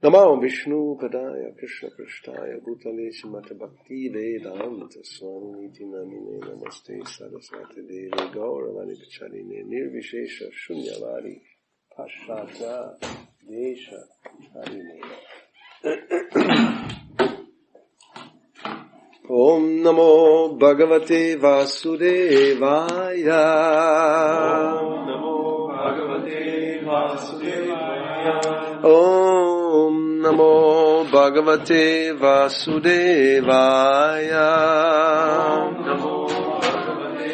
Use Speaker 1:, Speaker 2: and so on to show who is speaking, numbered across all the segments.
Speaker 1: Namo Vishnu Padaya Krishna Prasthaya Bhutale Srimati Bhakti Vedanta Swami Niti Namine Namaste Saraswati Devi Gauravani Pacharine Nirvishesha Shunyavadi Pashata Desha Harine Om Namo Bhagavate Vasudevaya
Speaker 2: Om Namo Bhagavate Vasudevaya
Speaker 1: Om Namo Bhagavate Vasudevaya
Speaker 2: Om Namo Bhagavate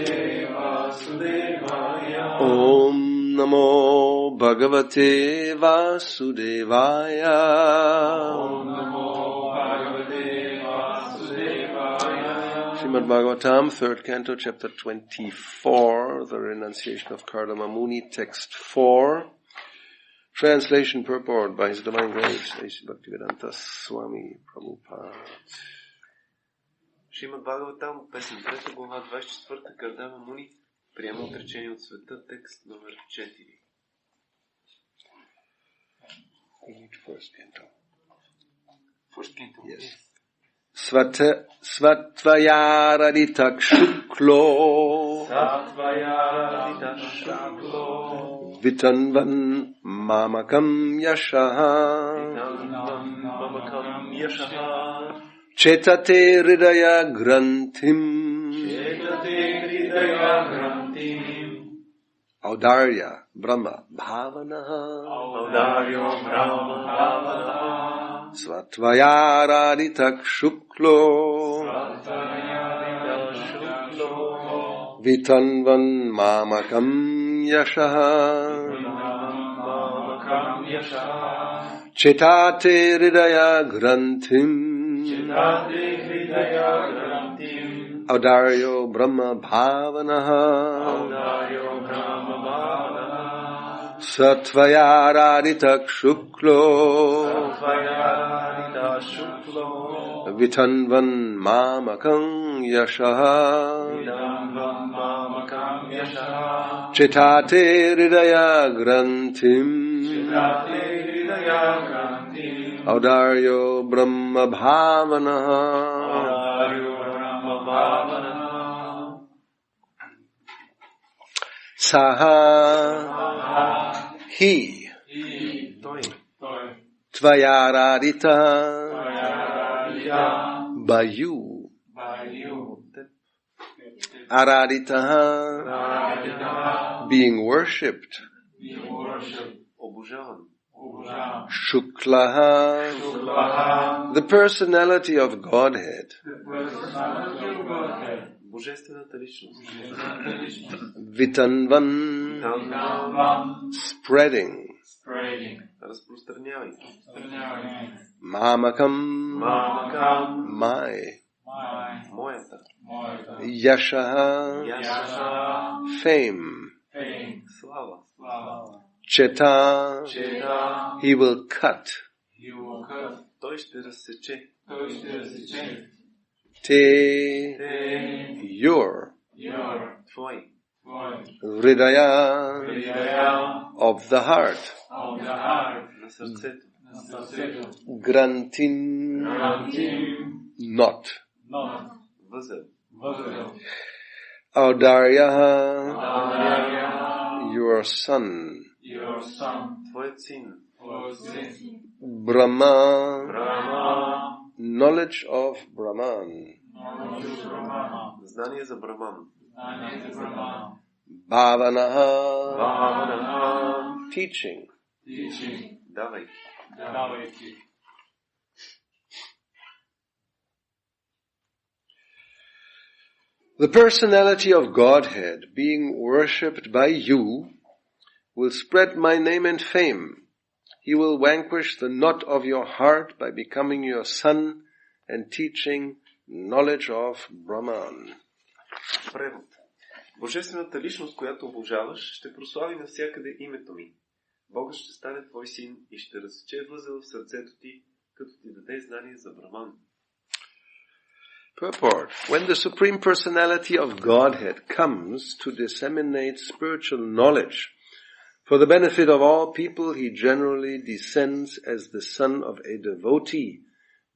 Speaker 2: Vasudevaya
Speaker 1: Om Namo Bhagavate Vasudevaya
Speaker 2: Om Namo Bhagavate Vasudevaya
Speaker 1: Srimad Bhagavatam, 3rd Canto, Chapter 24, the renunciation of Kardama Muni, Text 4. Translation purport by His Divine Grace, A.C. Bhaktivedanta Swami Prabhupada.
Speaker 2: Шримад Бхагаватам, песен 3, глава 24, Кардама Муни, приема отречение от света, текст номер 4.
Speaker 1: We need first canto.
Speaker 2: First canto.
Speaker 1: Yes. Svatvayaraditak shuklo
Speaker 2: Satvayaraditak shuklo
Speaker 1: Vitanvan mamakam yashaha
Speaker 2: Vitanvam mamakam yashaha
Speaker 1: Chetate hridaya granthim
Speaker 2: Chetate hridaya granthim
Speaker 1: Audarya Brahma Bhavanaha
Speaker 2: Audaryo Brahma Bhavanaha
Speaker 1: Svatvayaraditak shuklo
Speaker 2: Satvayaraditak shuklo
Speaker 1: Vitanvan mamakam yashaha
Speaker 2: Mamakam yashaha
Speaker 1: Chetate hridaya granthim
Speaker 2: Chetate hridaya granthim
Speaker 1: Audaryo Brahma Bhavanaha
Speaker 2: Audaryo Brahma Bhavanaha
Speaker 1: Satvayaraditak shuklo
Speaker 2: Satvayaraditak shuklo
Speaker 1: Vitanvan mamakam yashaha
Speaker 2: Vitanvam mamakam yashaha
Speaker 1: Chetate hridaya granthim
Speaker 2: Chetate hridaya granthim
Speaker 1: Audaryo Brahma Bhavanaha
Speaker 2: Audaryo Brahma Bhavanaha
Speaker 1: Saha He Tvayaradita by you Aradita being worshipped Shuklaha the personality of Godhead Vitanvan spreading Mamakam my Yashaha fame Cheta he will cut Te your Hridaya of the heart Grantin not Audarya your son Brahma knowledge of Brahman
Speaker 2: Знание за Брахман.
Speaker 1: Bhavanaha teaching.
Speaker 2: Давай.
Speaker 1: The personality of Godhead being worshipped by you will spread my name and fame. He will vanquish the knot of your heart by becoming your son and teaching knowledge of Brahman.
Speaker 2: Превод. Божествената личност, която обожаваш, ще прослави навсякъде името ми. Богът ще стане твой син и ще разсече възел в сърцето ти, като ти даде знание за Брахман.
Speaker 1: Purport. When the Supreme Personality of Godhead comes to disseminate spiritual knowledge For the benefit of all people, he generally descends as the son of a devotee,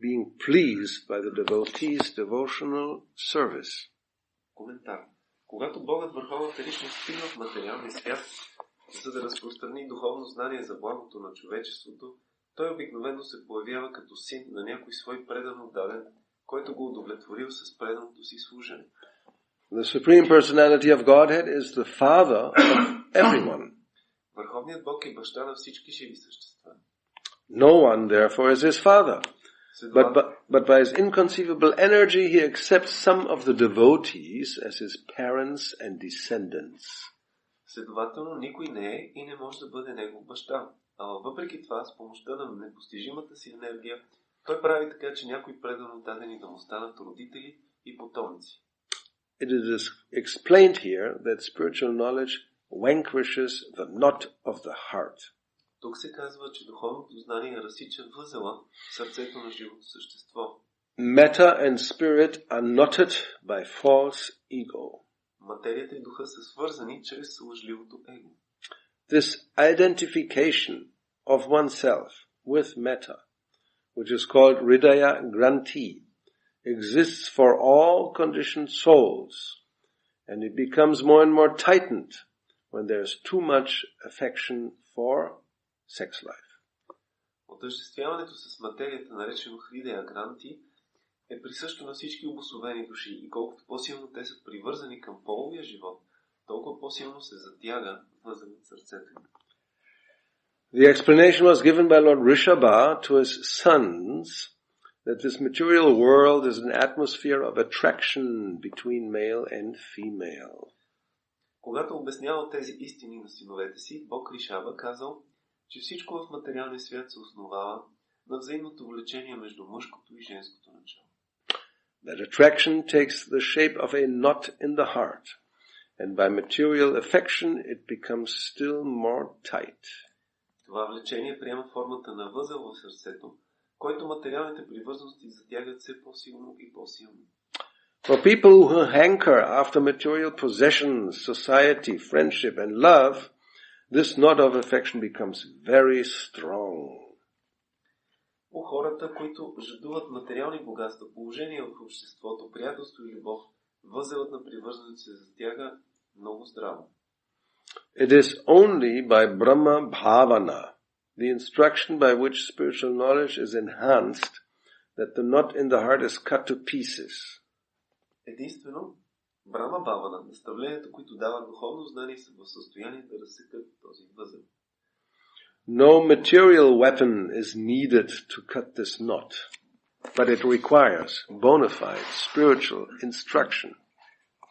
Speaker 1: being pleased by the devotee's devotional service.
Speaker 2: Коментар. Когато Богът върховната личност стигна в материалния свят, за да разпространи духовно знание за благото на човечеството, той обикновено се появява като син на някой свой предано даден, който го удовлетворил с преданото си служене.
Speaker 1: The Supreme Personality of Godhead is the father of everyone.
Speaker 2: Върховният Бог е баща на всички живи същества.
Speaker 1: No one, therefore, is his father. But by his inconceivable energy, he accepts some of the devotees as his parents and descendants.
Speaker 2: Следователно, никой не е и не може да бъде негов баща. А въпреки това, с помощта на непостижимата си енергия, той прави така, че някои предано дадени да му станат родители и потомци.
Speaker 1: It is explained here that spiritual knowledge vanquishes the knot of the heart.
Speaker 2: Тук се казва, че духовното знание разсича възела в сърцето на живото същество.
Speaker 1: Matter and spirit are knotted by false ego.
Speaker 2: Материята и духа са свързани чрез лъжливото его.
Speaker 1: This identification of oneself with matter, which is called Hridaya Granthi, exists for all conditioned souls, and it becomes more and more tightened when there is too much affection for sex life.
Speaker 2: Отъждествяването с материята, наречено Хридая Гранти, е присъщо на всички обособени души и колкото по-силно те са привързани към половия живот, толкова по-силно се затяга възелът сърцето им.
Speaker 1: The explanation was given by Lord Rishabha to his sons that this material world is an atmosphere of attraction between male and female.
Speaker 2: Когато обяснявал тези истини на синовете си, Бог Ришаба казал, че всичко в материалния свят се основава на взаимното влечение между мъжкото и женското начало.
Speaker 1: That attraction takes the shape of a knot in the heart, and by material affection it becomes still more tight.
Speaker 2: Това влечение приема формата на възел в сърцето, който материалните привързаности затягат все по-силно и по-силно.
Speaker 1: For people who hanker after material possessions, society, friendship and love, this knot of affection becomes very strong.
Speaker 2: У хората, които жадуват материални богатства, положение в обществото, приятелство и любов, възелът на привързаност се затяга много здраво.
Speaker 1: It is only by Brahma Bhavana, the instruction by which spiritual knowledge is enhanced, that the knot in the heart is cut to pieces.
Speaker 2: Единствено, Брама Бавана, наставлението, които дават духовно знание, са в състояние да разсекат този възел.
Speaker 1: No material weapon is needed to cut this knot, but it requires bona fide spiritual instruction.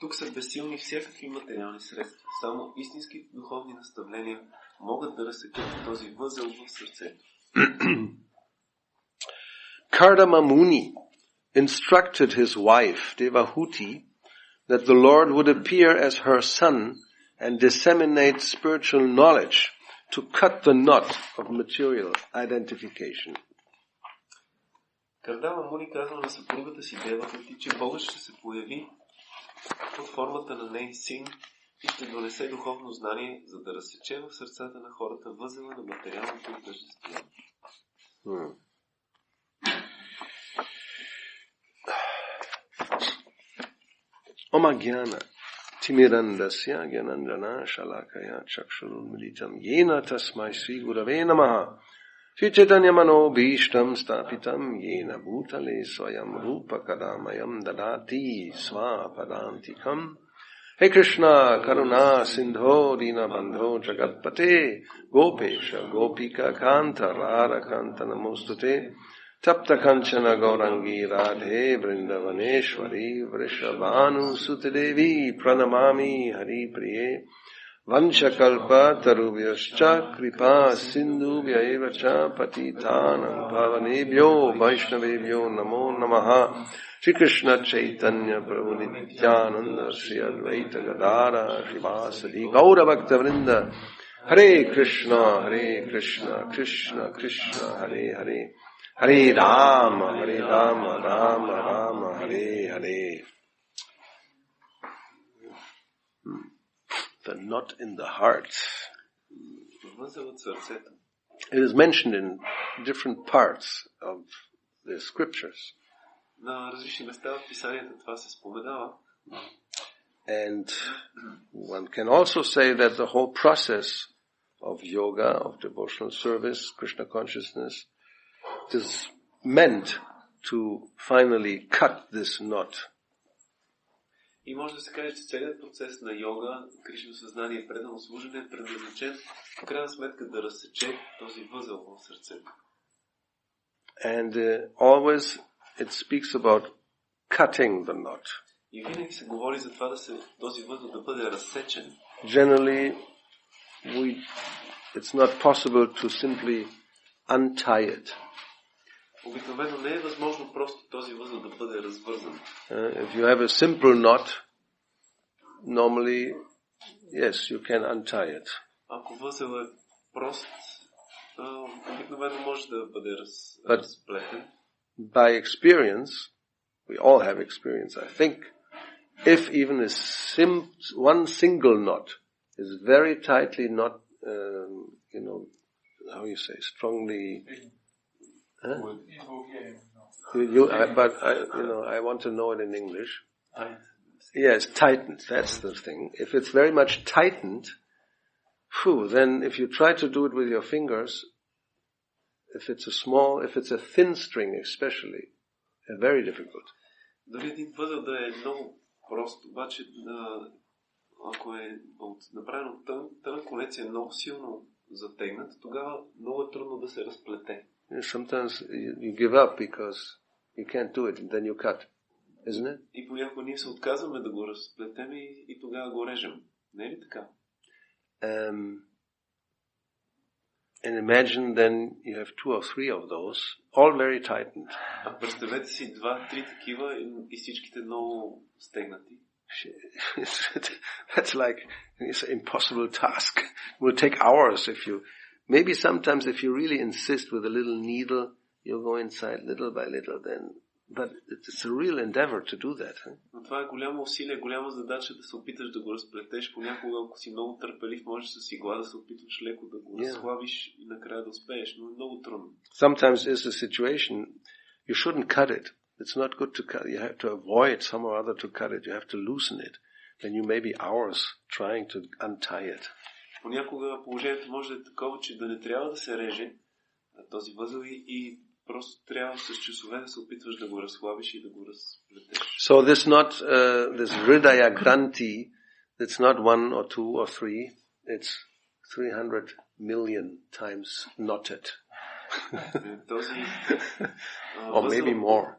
Speaker 2: Тук са безсилни всякакви материални средства. Само истински духовни наставления могат да разсекат този възел в сърцето.
Speaker 1: Kardama Muni instructed his wife, Devahuti, that the Lord would appear as her son and disseminate spiritual knowledge to cut the knot of material identification.
Speaker 2: Кардама Муни казва на съпругата си Девахути, че Богът ще се появи под формата на нейн син и ще донесе духовно знание, за да разсече в сърцата на хората възела на материалното отъждествяване.
Speaker 1: Oma Jnana Timirandasya Jnanandana Shalakaya Chakshurunmilitam Yena Tasmai Sri Gurave Namaha Sri Chaitanya Mano Bhishtam Stapitam Yena Bhutale Swayam Rupa Kadamayam Dadati Swapadantikam. Hey Krishna Karuna Sindho Dina Bandho Jagatpate Gopesha Gopika Kanta Rara Kanta Namostute Tapta Kanchana Gaurangi Radhe Vrindavaneshwari Vrishabhanu Sutadevi Pranamami Hari Priye Vanchakalpa Tarubhyascha Kripa Sindhubhya Evacha Patitanam Pavanebhyo Vaishnavebhyo Namo Namaha Shri Krishna Chaitanya Prabhu Nityananda Shri Advaita Gadara Shri Vasadi Gaura Bhakta Vrinda Hare Krishna Krishna Krishna Hare Hare Hare Rama, Rama Rama, Hare Hare. The knot in the heart.
Speaker 2: Възелът сърцето.
Speaker 1: It is mentioned in different parts of the scriptures.
Speaker 2: На различни места в писанията това се споменава.
Speaker 1: And one can also say that the whole process of yoga, of devotional service, Krishna consciousness, is meant to finally cut this knot.
Speaker 2: И може да се каже, че целият процес на йога, Кришна съзнание, предано служене е предназначен в крайна сметка да разсече този възел в сърцето.
Speaker 1: And always it speaks about cutting the knot.
Speaker 2: И винаги се говори за това този възел да бъде разсечен.
Speaker 1: Generally, it's not possible to simply untie it.
Speaker 2: Обикновено не е възможно просто този възел да бъде развързан.
Speaker 1: If you have a simple knot, normally, yes, you can untie it.
Speaker 2: Ако възел е прост, обикновено може да бъде разплетен.
Speaker 1: By experience, we all have experience, I think, if even one single knot is very tightly not, how you say, strongly, I want to know it in English. Yes, tightened, that's the thing. If it's very much tightened, then if you try to do it with your fingers, if it's a thin string especially, very difficult.
Speaker 2: Дори един възел да е много прост, обаче ако е направено тънък конец е много силно затегнат, тогава много е трудно да се разплете.
Speaker 1: Sometimes you give up because you can't do it and then you cut, isn't it?
Speaker 2: И понякога ние се отказваме да го разплетем и тогава го режем. Не е ли така?
Speaker 1: And imagine then you have 2 or 3 of those, all very tightened.
Speaker 2: А представете си 2-3 такива и всичките много стегнати.
Speaker 1: That's like it's an impossible task. It will take hours maybe sometimes if you really insist with a little needle, you'll go inside little by little then. But it's a real endeavor to do that.
Speaker 2: Но това е голямо усилие, голяма задача да се опиташ да го разплетеш. Понякога, ако си много търпелив, можеш с игла да се опитваш леко да го разхлабиш и накрая да успееш, но е много трудно.
Speaker 1: Sometimes is a situation you shouldn't cut it. It's not good to cut. You have to avoid some or other to cut it. You have to loosen it. Then you may be hours trying to untie it.
Speaker 2: Понякога положението може да е такова, че да не трябва да се реже този възел и просто трябва с часове да се опитваш да го разхлабиш и да го разплетеш.
Speaker 1: So this Hridaya Granthi, it's not 1 or 2 or 3, it's 300 million times knotted. Or maybe more.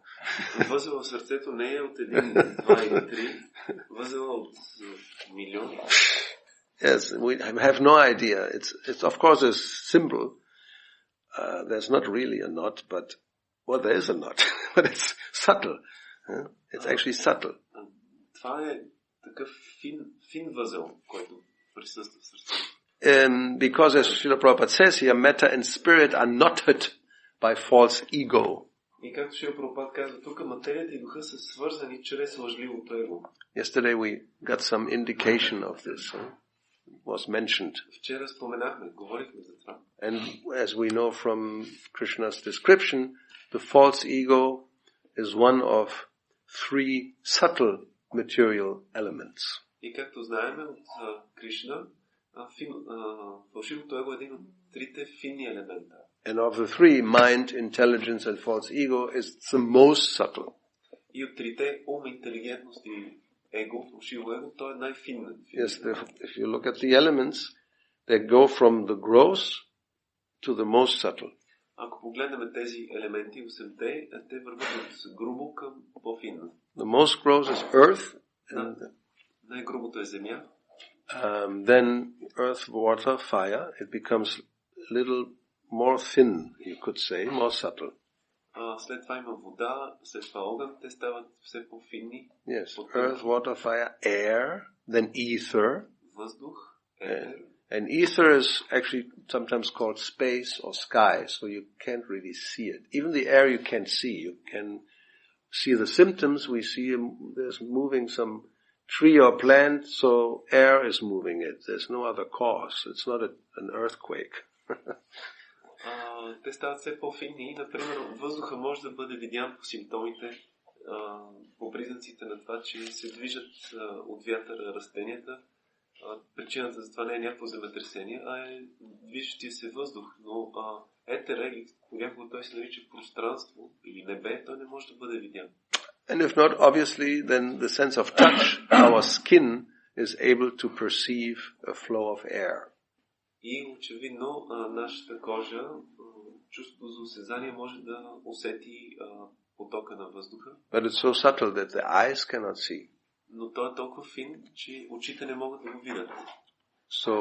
Speaker 2: Възел в сърцето не е от 1, 2 или 3, възел от милион.
Speaker 1: Yes, we have no idea. It's of course a symbol. There's not really a knot, but there is a knot, but it's subtle. It's actually subtle.
Speaker 2: Това е такъв фин възел, който присъства в сърцето.
Speaker 1: Because as Srila Prabhupada says here, matter and spirit are knotted by false ego.
Speaker 2: И както Шрила Прабхупад казва, тук материята и духа са свързани чрез лъжливото его.
Speaker 1: Yesterday we got some indication of this. Was mentioned.
Speaker 2: Вчера споменахме, говорихме за това.
Speaker 1: And as we know from Krishna's description, the false ego is one of 3 subtle material elements.
Speaker 2: И както знаем от Кришна, фалшивото его е един от 3 финни елемента.
Speaker 1: And of the 3, mind, intelligence and false ego is the most subtle.
Speaker 2: И от 3 ум, интелигентност и его, фалшиво его, то е най-финно.
Speaker 1: Yes, if you look at the elements, they go from the gross to the most subtle.
Speaker 2: Ако погледнем тези елементи, 8-те, те върват от грубо към по-финно.
Speaker 1: The most gross is earth.
Speaker 2: Най-грубото е земя.
Speaker 1: Then earth, water, fire. It becomes a little more thin, you could say, more subtle.
Speaker 2: След това има вода, след това огън, те стават все по-финни.
Speaker 1: Yes, earth, water, fire, air, then ether.
Speaker 2: Въздух, етер.
Speaker 1: And ether is actually sometimes called space or sky, so you can't really see it. Even the air you can't see. You can see the symptoms. We see there's moving some tree or plant, so air is moving it. There's no other cause. It's not an earthquake.
Speaker 2: Те стават все по-фини. Например, въздуха може да бъде видян по симптомите, по признаците на това, че се движат от вятъра растенията. Причината за това не е някакво земетресение, а е движещия се въздух. Но етера, или понякога той се нарича пространство или небе, той не може да бъде видян.
Speaker 1: And if not, obviously, then the sense of touch, our skin is able to perceive a flow of air.
Speaker 2: И очевидно нашата кожа, чувството за осезание може да усети потока на въздуха.
Speaker 1: But it's so subtle that the eyes cannot see.
Speaker 2: Но той е толкова фин, че очите не могат да го видят.
Speaker 1: So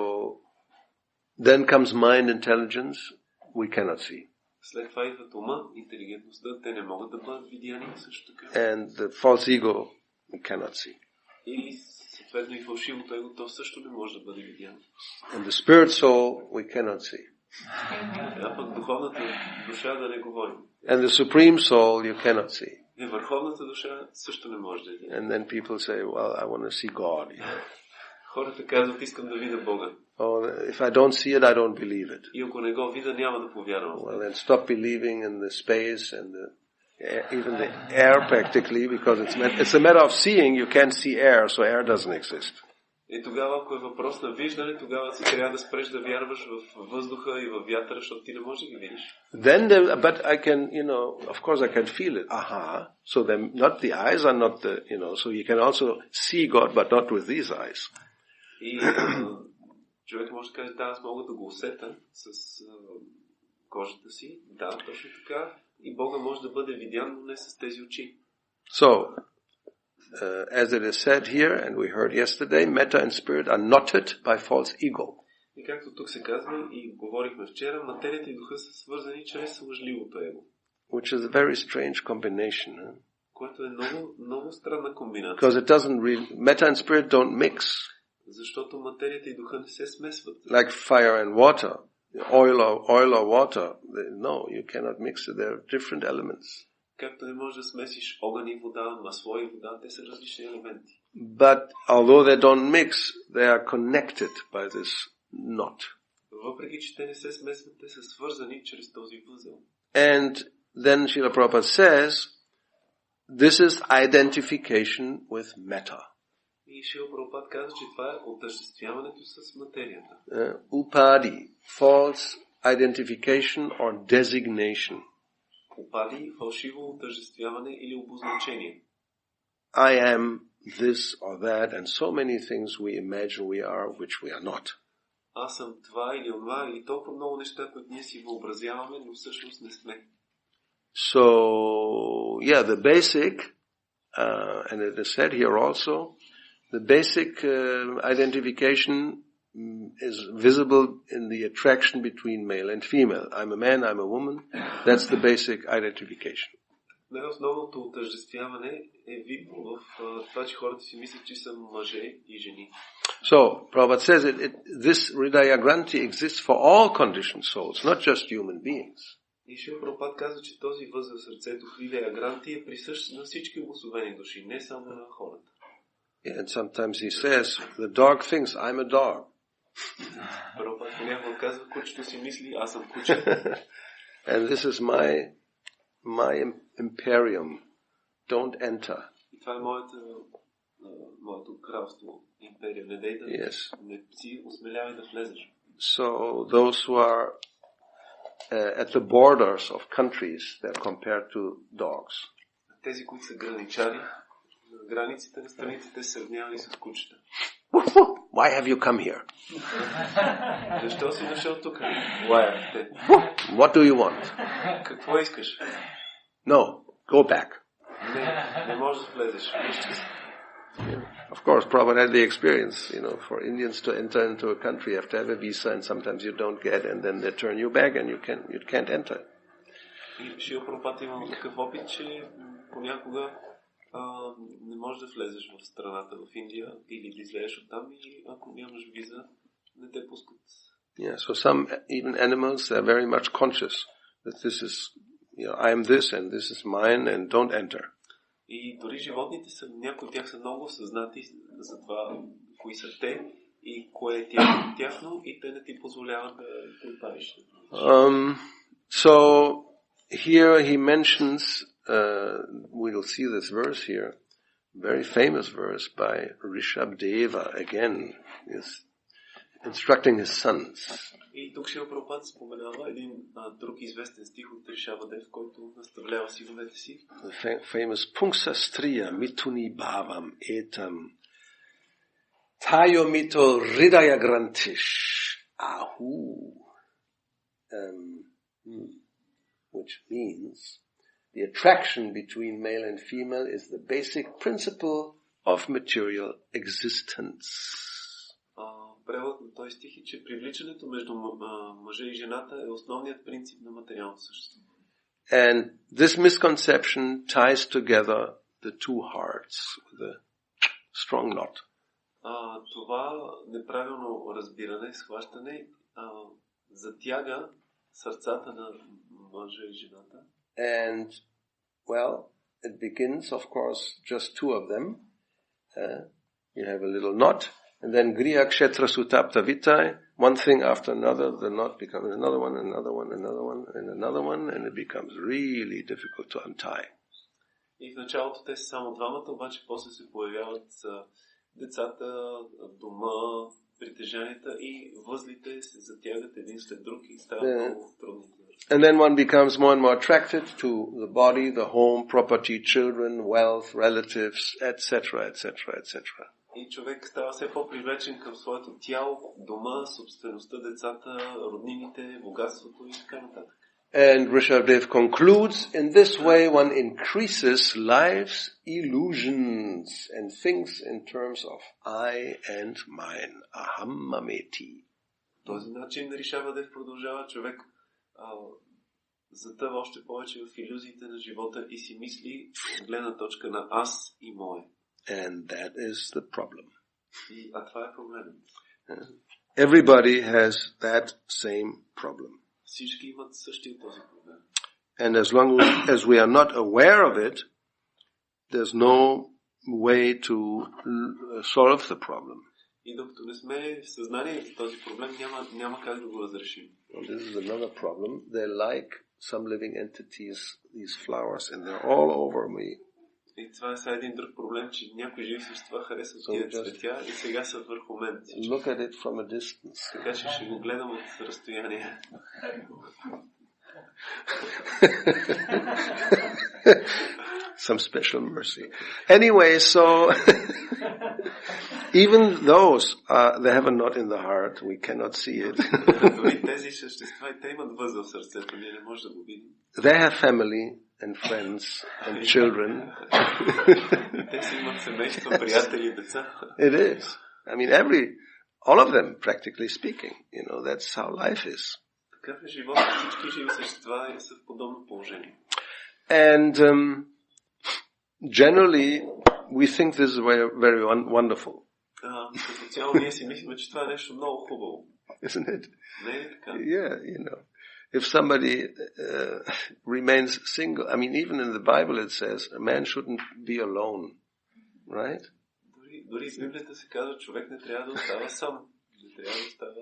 Speaker 1: then comes mind intelligence, we cannot see.
Speaker 2: След това идват ума, интелигентността, те не могат да бъдат видяни също така.
Speaker 1: And the false ego, we cannot see.
Speaker 2: И съответно и фалшивото его, то също не може да бъде видяно.
Speaker 1: And the spirit soul, we cannot see.
Speaker 2: А пък духовната душа да не говорим.
Speaker 1: And the supreme soul, you cannot see.
Speaker 2: И върховната душа също не може да види.
Speaker 1: And then people say, well, I want to see God.
Speaker 2: Хората казват, искам да видя Бога.
Speaker 1: Oh, if I don't see it, I don't believe it.
Speaker 2: И ако не го видя, няма да повярвам.
Speaker 1: Well, then stop believing in the space and even the air practically, because it's a matter of seeing. You can't see air, so air doesn't exist.
Speaker 2: И тогава, ако е въпрос на виждане, тогава си трябва да спреш да вярваш в въздуха и в вятъра, защото ти не можеш да ги видиш.
Speaker 1: Then, but I can, of course I can feel it. Aha. So then, not the eyes are not the, so you can also see God, but not with these eyes.
Speaker 2: И човек може да каже, да, аз мога да го усета с кожата си. Да, точно така. И Бога може да бъде видян, но не с тези очи.
Speaker 1: So, as it is said here, and we heard yesterday, matter and spirit are knotted by false ego.
Speaker 2: И както тук се казва и говорихме вчера, материята и духа са свързани чрез лъжливото его.
Speaker 1: Which is a very strange combination. Huh?
Speaker 2: Което е много, много странна комбинация.
Speaker 1: Because it doesn't really, matter and spirit don't mix.
Speaker 2: Защото материята и духа не се смесват.
Speaker 1: Like fire and water, oil or water. No, you cannot mix it. They are different elements.
Speaker 2: Както не можеш да смесиш огън и вода, масло и вода, те са различни елементи.
Speaker 1: But although they don't mix, they are connected by this knot.
Speaker 2: Въпреки че те не се смесват, те са свързани чрез този възел.
Speaker 1: And then Srila Prabhupada says, this is identification with matter.
Speaker 2: И Шрила Прабхупад каза, че това е отъждествяването с материята.
Speaker 1: Upadi, false identification or designation.
Speaker 2: Упади, фалшиво отъждествяване или обозначение.
Speaker 1: I am this or that and so many things we imagine we are, which we are not.
Speaker 2: Аз съм това или онова, или толкова много неща, които ние си въобразяваме, но всъщност не сме.
Speaker 1: So, yeah, the basic, and it is said here also, the basic identification is visible in the attraction between male and female. I'm a man, I'm a woman. That's the basic identification.
Speaker 2: Най-основното отъждествяване е видно в това, че хората си мислят, че са мъже и жени.
Speaker 1: So, Prabhupada says this Hridaya Granthi exists for all conditioned souls, not just human beings.
Speaker 2: И Шрила Прабхупад казва, че този възел в сърцето Хридая Гранти е присъщ на всички обособени души, не само на хората.
Speaker 1: And sometimes he says, the dog thinks I'm a dog.
Speaker 2: Прабхупад понякога казва, кучето си мисли, аз съм куче.
Speaker 1: And this is my imperium. Don't enter.
Speaker 2: И това е моето кралство, империя. Не дей да не си осмелявай да влезеш.
Speaker 1: So those who are at the borders of countries, they're compared to dogs.
Speaker 2: Тези, които са граничари, на границите на страните, те са сравнявани с кучета.
Speaker 1: Why have you come here?
Speaker 2: Защо си дошъл тук?
Speaker 1: What do you want?
Speaker 2: Какво искаш?
Speaker 1: No, go back.
Speaker 2: Не можеш да влезеш.
Speaker 1: Of course, Prabhupada had the experience, for Indians to enter into a country, you have to have a visa, and sometimes you don't get, and then they turn you back, and you can't enter.
Speaker 2: И Шрила Прабхупад има такъв опит, че понякога не можеш да влезеш в страната, в Индия, или да излезеш оттам, и ако нямаш виза, не те пускат.
Speaker 1: Yeah, so some even animals, they're very much conscious that this is, I am this, and this is mine, and don't enter.
Speaker 2: И дори животните са, някои от тях са много осъзнати за това кои са те и кое е тяхно и те не ти позволяват да го правиш.
Speaker 1: So here he mentions, we'll see this verse here, very famous verse by Rishabdeva again, is instructing his sons.
Speaker 2: И тук Шрила Прабхупада споменава един друг известен стих от Ришабадев, който наставлява синовете си.
Speaker 1: The famous Pungsa Striya Mituni Bhavam Etam Tayo Mito Hridaya Grantish Ahu, which means the attraction between male and female is the basic principle of material existence.
Speaker 2: Превод на този стих е, че привличането между мъжа и жената е основният принцип на материалното съществуване.
Speaker 1: And this misconception ties together the two hearts with a strong knot.
Speaker 2: Това неправилно разбиране, схващане, затяга сърцата на мъжа и жената.
Speaker 1: And, well, it begins, of course, just two of them. You have a little knot, and then Griya Kshetra Sutapta Vitai, one thing after another, the knot becomes another one, another one, another one, and another one, and it becomes really difficult to untie.
Speaker 2: И в началото те са само двамата, обаче после се появяват децата, дома, притежанията и възлите се затягат един след друг и стават много трудни.
Speaker 1: And then one becomes more and more attracted to the body, the home, property, children, wealth, relatives, etc., etc., etc.
Speaker 2: И човек става все по-привлечен към своето тяло, дома, собствеността, децата, роднините, богатството и така нататък.
Speaker 1: And Rishabdev concludes, in this way one increases life's illusions and thinks in terms of I and mine, aham mameti.
Speaker 2: Този начин Ришабдев продължава, човек затъва още повече в илюзиите на живота и си мисли от гледна точка на аз и мое.
Speaker 1: And that is the problem.
Speaker 2: Това е проблемът.
Speaker 1: Everybody has that same problem.
Speaker 2: Всички имат същия този проблем.
Speaker 1: And as long as we are not aware of it, there's no way to solve the problem.
Speaker 2: И докато не сме в съзнание за този проблем, няма как да го разрешим.
Speaker 1: Well, this is another problem. They're like some living entities, these flowers, and they're all over me.
Speaker 2: И това е един друг проблем, че някои живи същества харесват тия цветя и сега са върху мен.
Speaker 1: Look at it from a distance.
Speaker 2: Така че ще го гледам от разстояние.
Speaker 1: Some special mercy. Anyway, so even those, they have a knot in the heart. We cannot see it.
Speaker 2: Тези същества, те имат възел в сърцето, ние не можем да го видим.
Speaker 1: They have family and friends and children.
Speaker 2: Те си имат семейство, приятели и деца.
Speaker 1: It is. I mean, all of them, practically speaking. You know, that's how life is.
Speaker 2: Такъв е живота, всички живи същества са в подобно положение.
Speaker 1: And generally, we think this is very, very wonderful.
Speaker 2: Като цяло ние си мислим, че това е нещо много хубаво.
Speaker 1: Isn't it?
Speaker 2: Не е така?
Speaker 1: Yeah, you know. If somebody remains single, I mean, even in the Bible it says a man shouldn't be alone, right?
Speaker 2: Дори в Библията се казва, човек не трябва да остава сам. Не трябва да остава...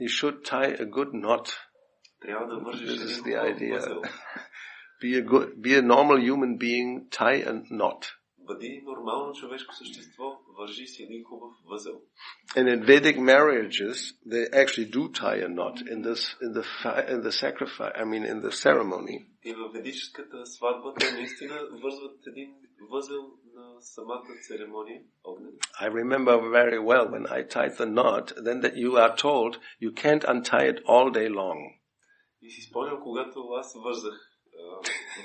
Speaker 1: You should tie a good knot.
Speaker 2: Трябва да вържиш
Speaker 1: This is
Speaker 2: един
Speaker 1: the idea.
Speaker 2: възел.
Speaker 1: Be a normal human being, tie a knot.
Speaker 2: Бъди нормално човешко същество, вържи си един хубав възел.
Speaker 1: And in Vedic marriages, they actually do tie a knot in the sacrifice. I mean, in the ceremony.
Speaker 2: И в ведическата сватба те наистина вързват един възел на самата церемония.
Speaker 1: I remember very well when I tied the knot, then that you are told you can't untie it all day long.
Speaker 2: И си спомням, когато аз вързах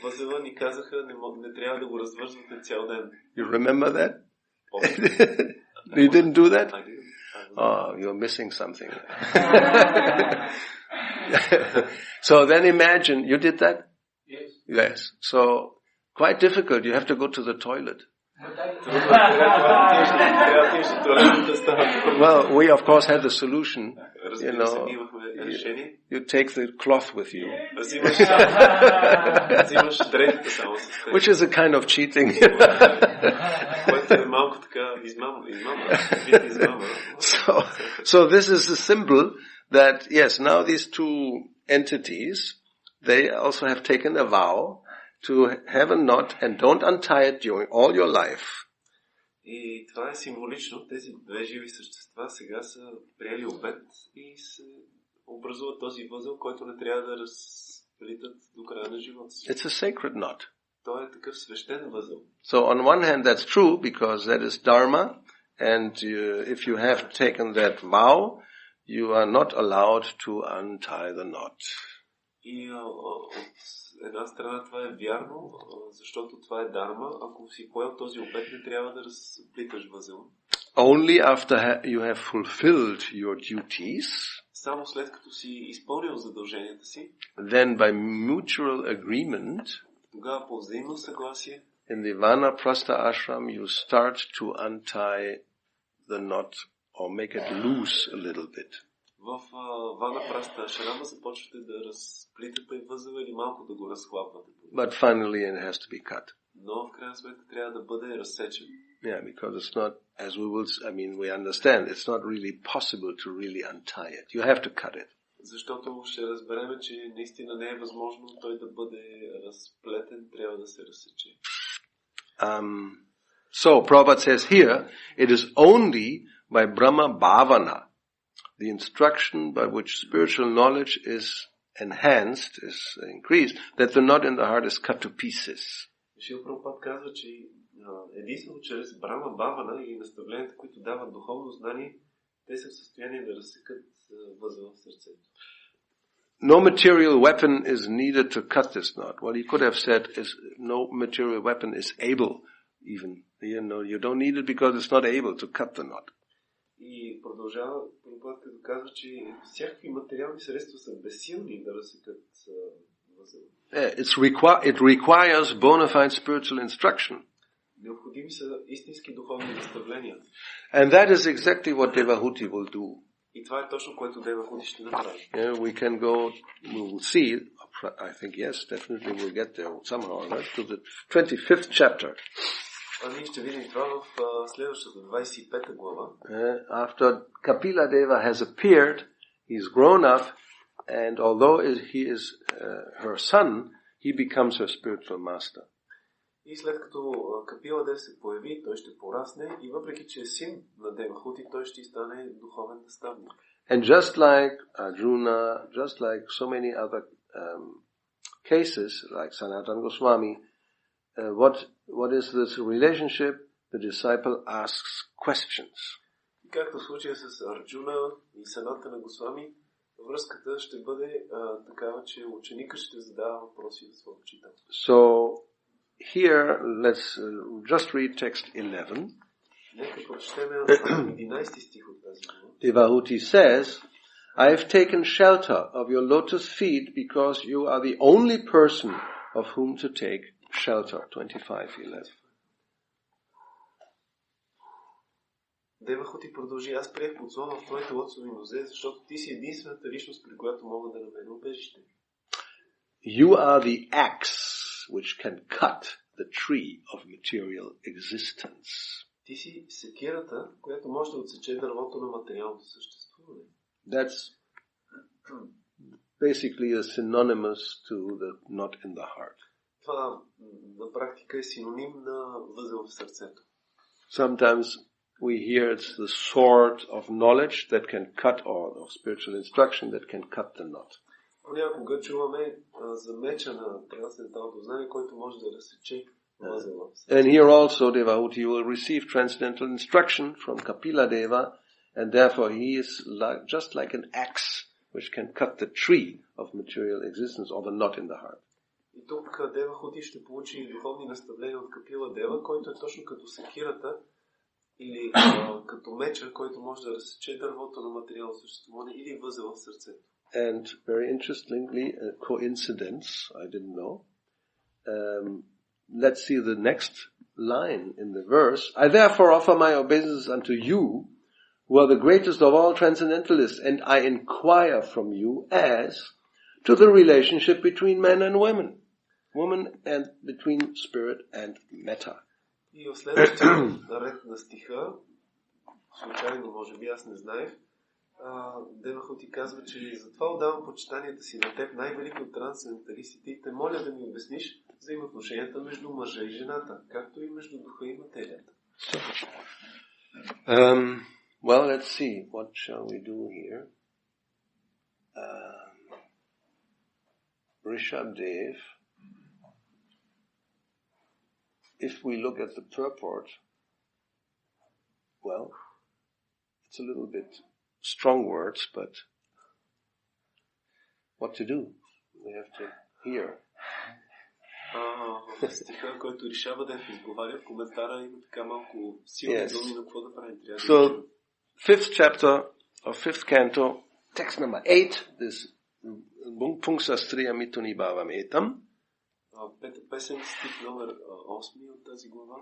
Speaker 2: възела, ни казаха, не трябва да го развързвате цял ден.
Speaker 1: You remember that? You didn't do that?
Speaker 2: I didn't.
Speaker 1: Oh, you're missing something. So then imagine, you did that?
Speaker 2: Yes.
Speaker 1: Yes. So, quite difficult. You have to go to the toilet. Well, we of course had the solution. You know, you take the cloth with you.
Speaker 2: взимаш третата само с теб.
Speaker 1: Which is a kind of cheating.
Speaker 2: Което е малко така измама.
Speaker 1: So this is a symbol that, yes, now these two entities, they also have taken a vow to have a knot and don't untie it during all your life.
Speaker 2: И това е символично. Тези две живи същества сега са приели обет и се образува този възел, който не трябва да разплитат до края на живота си.
Speaker 1: It's a sacred knot.
Speaker 2: Той е такъв свещен възел.
Speaker 1: So on one hand that's true because that is dharma, and if you have taken that vow, you are not allowed to untie the knot.
Speaker 2: И от една страна това е вярно, защото това е дарма. Ако си поел този обет, не трябва да разплиташ възел.
Speaker 1: Only after you have fulfilled your duties,
Speaker 2: само след като си изпълнил задълженията си,
Speaker 1: then by mutual agreement,
Speaker 2: тогава по взаимно съгласие,
Speaker 1: in the Vanaprastha ashram you start to untie the knot or make it loose a little bit.
Speaker 2: В Ванапраста ашрама започвате да разплитате възела или малко да го разхлапвате.
Speaker 1: But finally it has to be cut.
Speaker 2: Но в крайна сметка трябва да бъде разсечен.
Speaker 1: Yeah, because it's not, as we understand, it's not really possible to really untie it. You have to cut it.
Speaker 2: Защото ще разберем, че наистина не е възможно той да бъде разплетен, трябва да се разсече.
Speaker 1: So Prabhupada says here, it is only by Brahma Bhavana, the instruction by which spiritual knowledge is enhanced, is increased, that the knot in the heart is cut to pieces.
Speaker 2: Шрила Прабхупад казва, че единствено чрез Брама Бавана и наставленията, които дават духовно знание, те са в състояние да разсекат възел в сърцето.
Speaker 1: No material weapon is needed to cut this knot. Well, he could have said, no material weapon is able even. You don't need it because it's not able to cut the knot.
Speaker 2: И продължава Прабхупад, като казва, че всякакви материални средства са безсилни да разсекат възел.
Speaker 1: It requires bona fide spiritual instruction.
Speaker 2: Необходими са истински духовни наставления.
Speaker 1: And that is exactly what Devahuti will do.
Speaker 2: И това е точно което Девахути ще направи.
Speaker 1: We will see, I think yes, definitely we'll get there somehow, right, to the 25th chapter.
Speaker 2: Ние ще видим това в следващата 25-та глава.
Speaker 1: After Kapila Deva has appeared, he's grown up, and although he is her son, he becomes her spiritual master.
Speaker 2: И след като Капила Дев се появи, той ще порасне и въпреки че е син на Девахути, той ще стане духовен наставник.
Speaker 1: And just like Arjuna, just like so many other cases, like Sanatana Goswami, what is this relationship? The disciple asks questions.
Speaker 2: Както в случая с Арджуна и Санатана Госвами, връзката ще бъде такава, че ученикът ще задава въпроси на своя учител.
Speaker 1: So here let's just read text 11.
Speaker 2: Нека прочетем 11 стих от тази глава.
Speaker 1: Devahuti says, I have taken shelter of your lotus feet because you are the only person of whom to take shelter. 25:11.
Speaker 2: Девахути продължи, аз приех подслон в твоите лотосови нозе, защото ти си единствената личност, при която мога да намеря убежище.
Speaker 1: You are the axe which can cut the tree of material existence.
Speaker 2: Ти си секирата, която може да отсече дървото на материалното съществуване.
Speaker 1: That's basically a synonymous to the knot in the heart.
Speaker 2: Това на практика е синоним на възел в сърцето.
Speaker 1: Sometimes we hear it's the sword of knowledge that can cut, or of spiritual instruction that can cut the knot.
Speaker 2: Понякога чуваме за меча на трансценденталното знание, който може да разсече възела.
Speaker 1: And here also Devahuti will receive transcendental instruction from Kapila Deva, and therefore he is just like an axe which can cut the tree of material existence or the knot in the heart.
Speaker 2: И тук Девахути ще получи духовни наставления от Капила Дева, който е точно като секирата или като меча, който може да разсече дървото на материално съществуване или възел в сърцето.
Speaker 1: And very interestingly, a coincidence, I didn't know. Let's see the next line in the verse. I therefore offer my obeisances unto you, who are the greatest of all transcendentalists, and I inquire from you as to the relationship between men and women. woman and between spirit and matter.
Speaker 2: И в следващия ред на стиха, случайно, може би, аз не знаех, Девахо ти казва, че затова отдавам почитанията си на теб, най-велики от трансценденталистите, и те моля да ми обясниш взаимоотношенията между мъжа и жената, както и между духа и материята.
Speaker 1: Well, let's see. What shall we do here? Rishabdev, if we look at the purport, well, it's a little bit strong words, but what to do? We have to hear.
Speaker 2: Стиха, който решава да изговаря, в коментара има така малко силни думи, на какво да правим.
Speaker 1: So, 5th chapter of 5th canto, text number 8, this Pungsastriya Mituni Bhavam Etam.
Speaker 2: Пета песен, стих номер 8 от тази глава.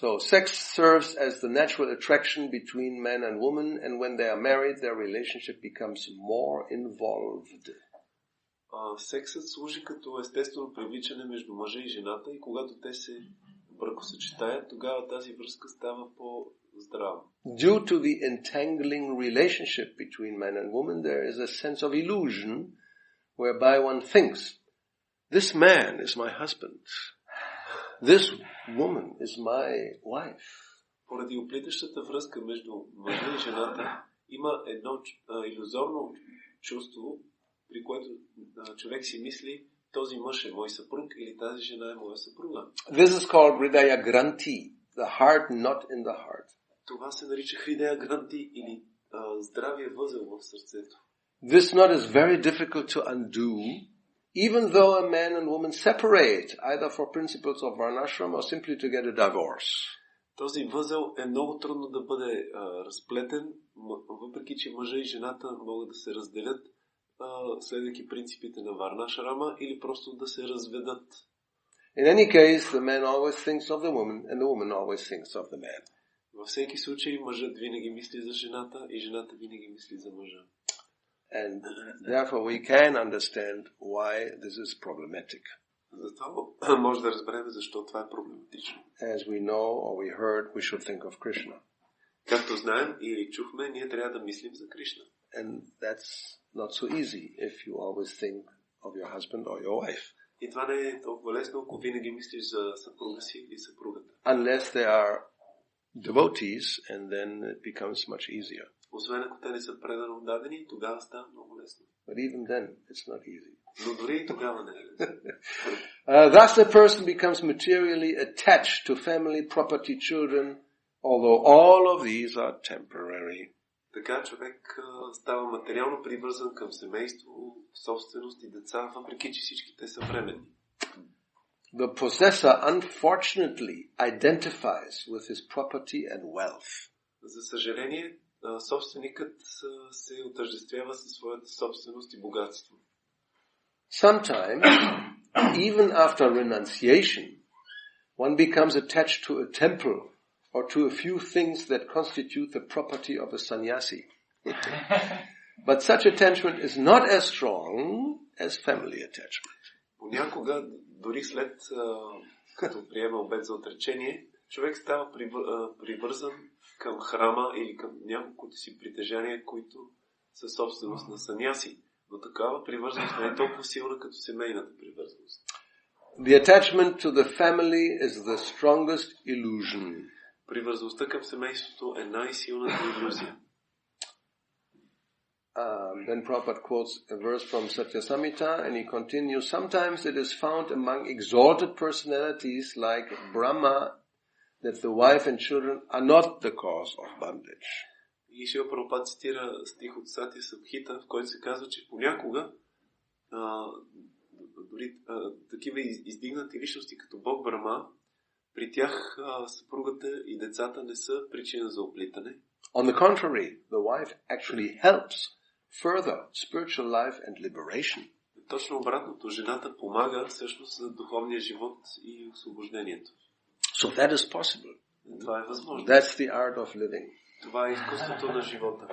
Speaker 1: So, sex serves as the natural attraction between man and woman, and when they are married, their relationship becomes more involved.
Speaker 2: Сексът служи като естествено привличане между мъжа и жената, и когато те се бракосъчетаят, тогава тази връзка става по-здрава.
Speaker 1: Due to the entangling relationship between man and woman, there is a sense of illusion whereby one thinks, this man is my husband. This woman is my wife.
Speaker 2: Поради оплитащата връзка между мъжа и жената има едно илюзорно чувство, при което човек си мисли, този мъж е мой съпруг или тази жена е моя съпруга.
Speaker 1: This is called Hridaya Granthi, the heart not in the heart.
Speaker 2: Това се нарича Hridaya Granthi или здравия възел в сърцето.
Speaker 1: This knot is very difficult to undo, even though a man and woman separate, either for principles of varnashram or simply to get a divorce.
Speaker 2: Този възел е много трудно да бъде разплетен, въпреки че мъжа и жената могат да се разделят, следвайки принципите на Варнашрама, или просто да се разведат.
Speaker 1: In any case, the man always thinks of the woman, and the woman always thinks of the man.
Speaker 2: Във всеки случай, мъжът винаги мисли за жената и жената винаги мисли за мъжа.
Speaker 1: And therefore we can understand why this is problematic.
Speaker 2: Затова може да разберем защо това е проблематично.
Speaker 1: As we know or we heard, we should think of Krishna.
Speaker 2: Както знаем или чухме, ние трябва да мислим за Кришна.
Speaker 1: And that's not so easy if you always think of your husband or your wife.
Speaker 2: И това не е толкова лесно, ако винаги мислиш за съпруга си или съпругата.
Speaker 1: Unless they are devotees, and then it becomes much easier.
Speaker 2: Освен ако те не са предано дадени, тогава става много лесно.
Speaker 1: But even then, it's not easy.
Speaker 2: Но дори и тогава не е лесно.
Speaker 1: Thus the person becomes materially attached to family, property, children, although all of these are temporary.
Speaker 2: Така човек става материално привързан към семейство, собственост и деца, въпреки че всички те са временни.
Speaker 1: The possessor unfortunately identifies with his property and wealth.
Speaker 2: За съжаление, собственикът се отъждествява със своята собственост и богатство.
Speaker 1: Sometimes, even after renunciation, one becomes attached to a temple or to a few things that constitute the property of a sannyasi. But such attachment is not as strong as family attachment.
Speaker 2: Понякога, дори след като приема обет за отречение, човек става привързан към храма или към няколкото си притежания, които са собственост на саняси. Но такава привързаност не е толкова силна като семейната привързаност.
Speaker 1: The attachment to the family is the strongest illusion.
Speaker 2: Привързаността към семейството е най-силната илюзия.
Speaker 1: Then Prabhupada quotes a verse from Satya Samhita and he continues, sometimes it is found among exalted personalities like Brahma that the wife and children are not the cause of bondage.
Speaker 2: И Шрила Прабхупада цитира стих от Сатя Самхита, в който се казва, че понякога дори такива издигнати личности като Бог Брама, при тях съпругата и децата не са причина за оплитане.
Speaker 1: On the contrary, the wife actually helps further spiritual life and liberation.
Speaker 2: Точно обратното, жената помага всъщност за духовния живот и освобождението.
Speaker 1: So that is possible.
Speaker 2: Това е възможно.
Speaker 1: That's the art of living.
Speaker 2: Това е изкуството на живота.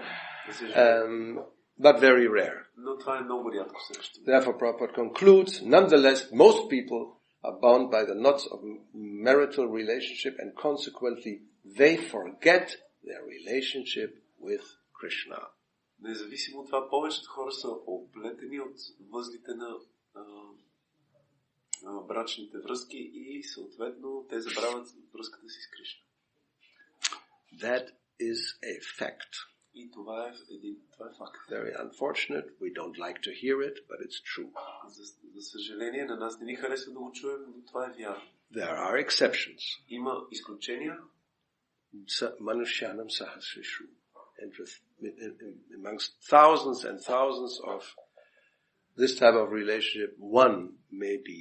Speaker 1: but very rare.
Speaker 2: Но това е много рядко срещано.
Speaker 1: Therefore, Prabhupada concludes, nonetheless, most people are bound by the knots of marital relationship and consequently they forget their relationship with Krishna.
Speaker 2: Независимо от това, повечето хора са оплетени от възлите на брачните връзки и съответно те забравят връзката си с Кришна.
Speaker 1: That is a fact.
Speaker 2: И това е факт.
Speaker 1: Very unfortunate. We don't like to hear it, but it's true.
Speaker 2: За съжаление, на нас не ни харесва да го чуем, но това е вярно.
Speaker 1: There are exceptions.
Speaker 2: Има изключения.
Speaker 1: Manushyanam sahasrishu. Amongst thousands and thousands of this type of relationship, one may be,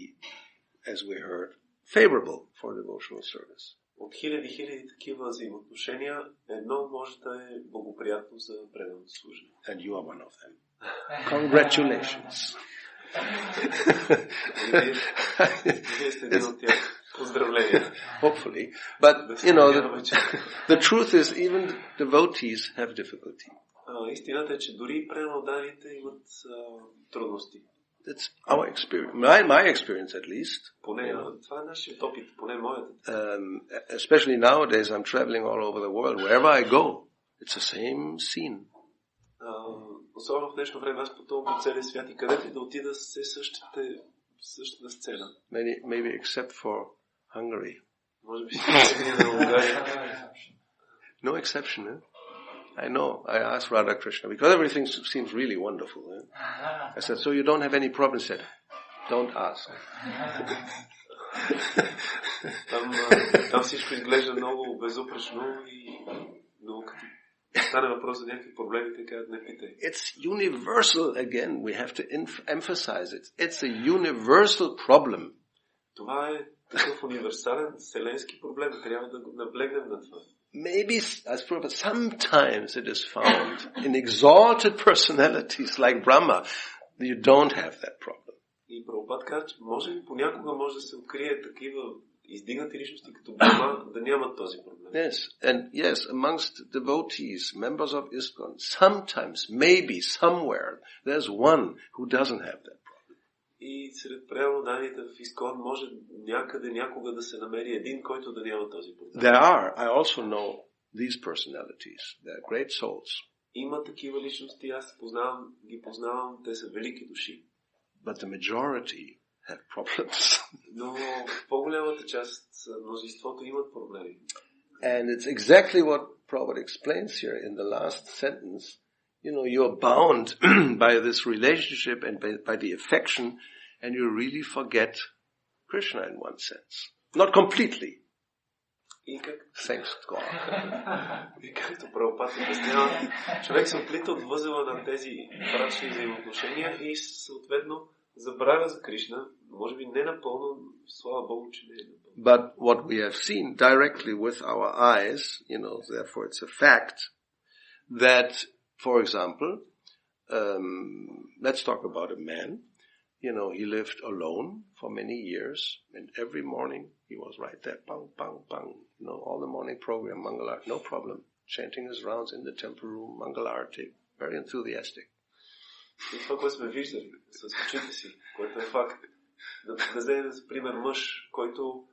Speaker 1: as we heard, favorable for devotional service.
Speaker 2: От хиляди такива взаимоотношения, едно може да е благоприятно за преданото служение.
Speaker 1: And you are one of them. Congratulations.
Speaker 2: Вие сте един от тях. Поздравления.
Speaker 1: Hopefully. But, the truth is even devotees have difficulty.
Speaker 2: Истината е, че дори преданодавите имат трудности.
Speaker 1: It's our experience, my experience at least.
Speaker 2: Това е нашият опит, поне моят.
Speaker 1: Especially nowadays, I'm traveling all over the world. Wherever I go, it's the same scene.
Speaker 2: Особено в днешно време, аз пътувам по целия свят и където и да отида се същата сцена.
Speaker 1: Maybe except for Hungary.
Speaker 2: Може би ще на Унгария.
Speaker 1: No exception, eh? I know. I asked Radha Krishna because everything seems really wonderful. Eh? I said, so you don't have any problems? He said, don't ask.
Speaker 2: Там всичко изглежда много безупречно и много като стане въпрос за някакви проблеми, така не питай.
Speaker 1: It's universal again. We have to emphasize it. It's a universal problem.
Speaker 2: Това е такъв универсален вселенски проблем. Трябва да го наблегнем на това.
Speaker 1: Maybe, but sometimes it is found in exalted personalities like Brahma. You don't have that problem.
Speaker 2: И Прабхупад казва, че може би понякога може да се открие такива издигнати личности като Брахма да нямат този проблем.
Speaker 1: Yes, and yes, amongst devotees, members of ISKCON, sometimes, maybe, somewhere, there's one who doesn't have that problem.
Speaker 2: И сред преданодавите в ISKCON може някъде, някога да се намери един, който да няма този проблем.
Speaker 1: There are. I also know these personalities. They're great souls.
Speaker 2: Има такива личности, аз ги познавам, те са велики души.
Speaker 1: But the majority have problems.
Speaker 2: Но по-голямата част, мнозинството имат проблеми.
Speaker 1: And it's exactly what Prabhupada explains here in the last sentence. You're bound by this relationship and by the affection, and you really forget Krishna in one sense. Not completely. Thanks to God.
Speaker 2: И както Прабхупад обяснява, човек се оплита от възела на тези брачни взаимоотношения и съответно забравя за Кришна, може би не напълно, слава Богу, че не е напълно.
Speaker 1: But what we have seen directly with our eyes, therefore it's a fact that, for example, let's talk about a man. He lived alone for many years, and every morning he was right there, bang, bang, bang. All the morning program, Mangalarti, no problem. Chanting his rounds in the temple room, Mangalarti, very enthusiastic.
Speaker 2: И това, което сме виждали с очите си, което е факт. Да вземем за пример мъж, който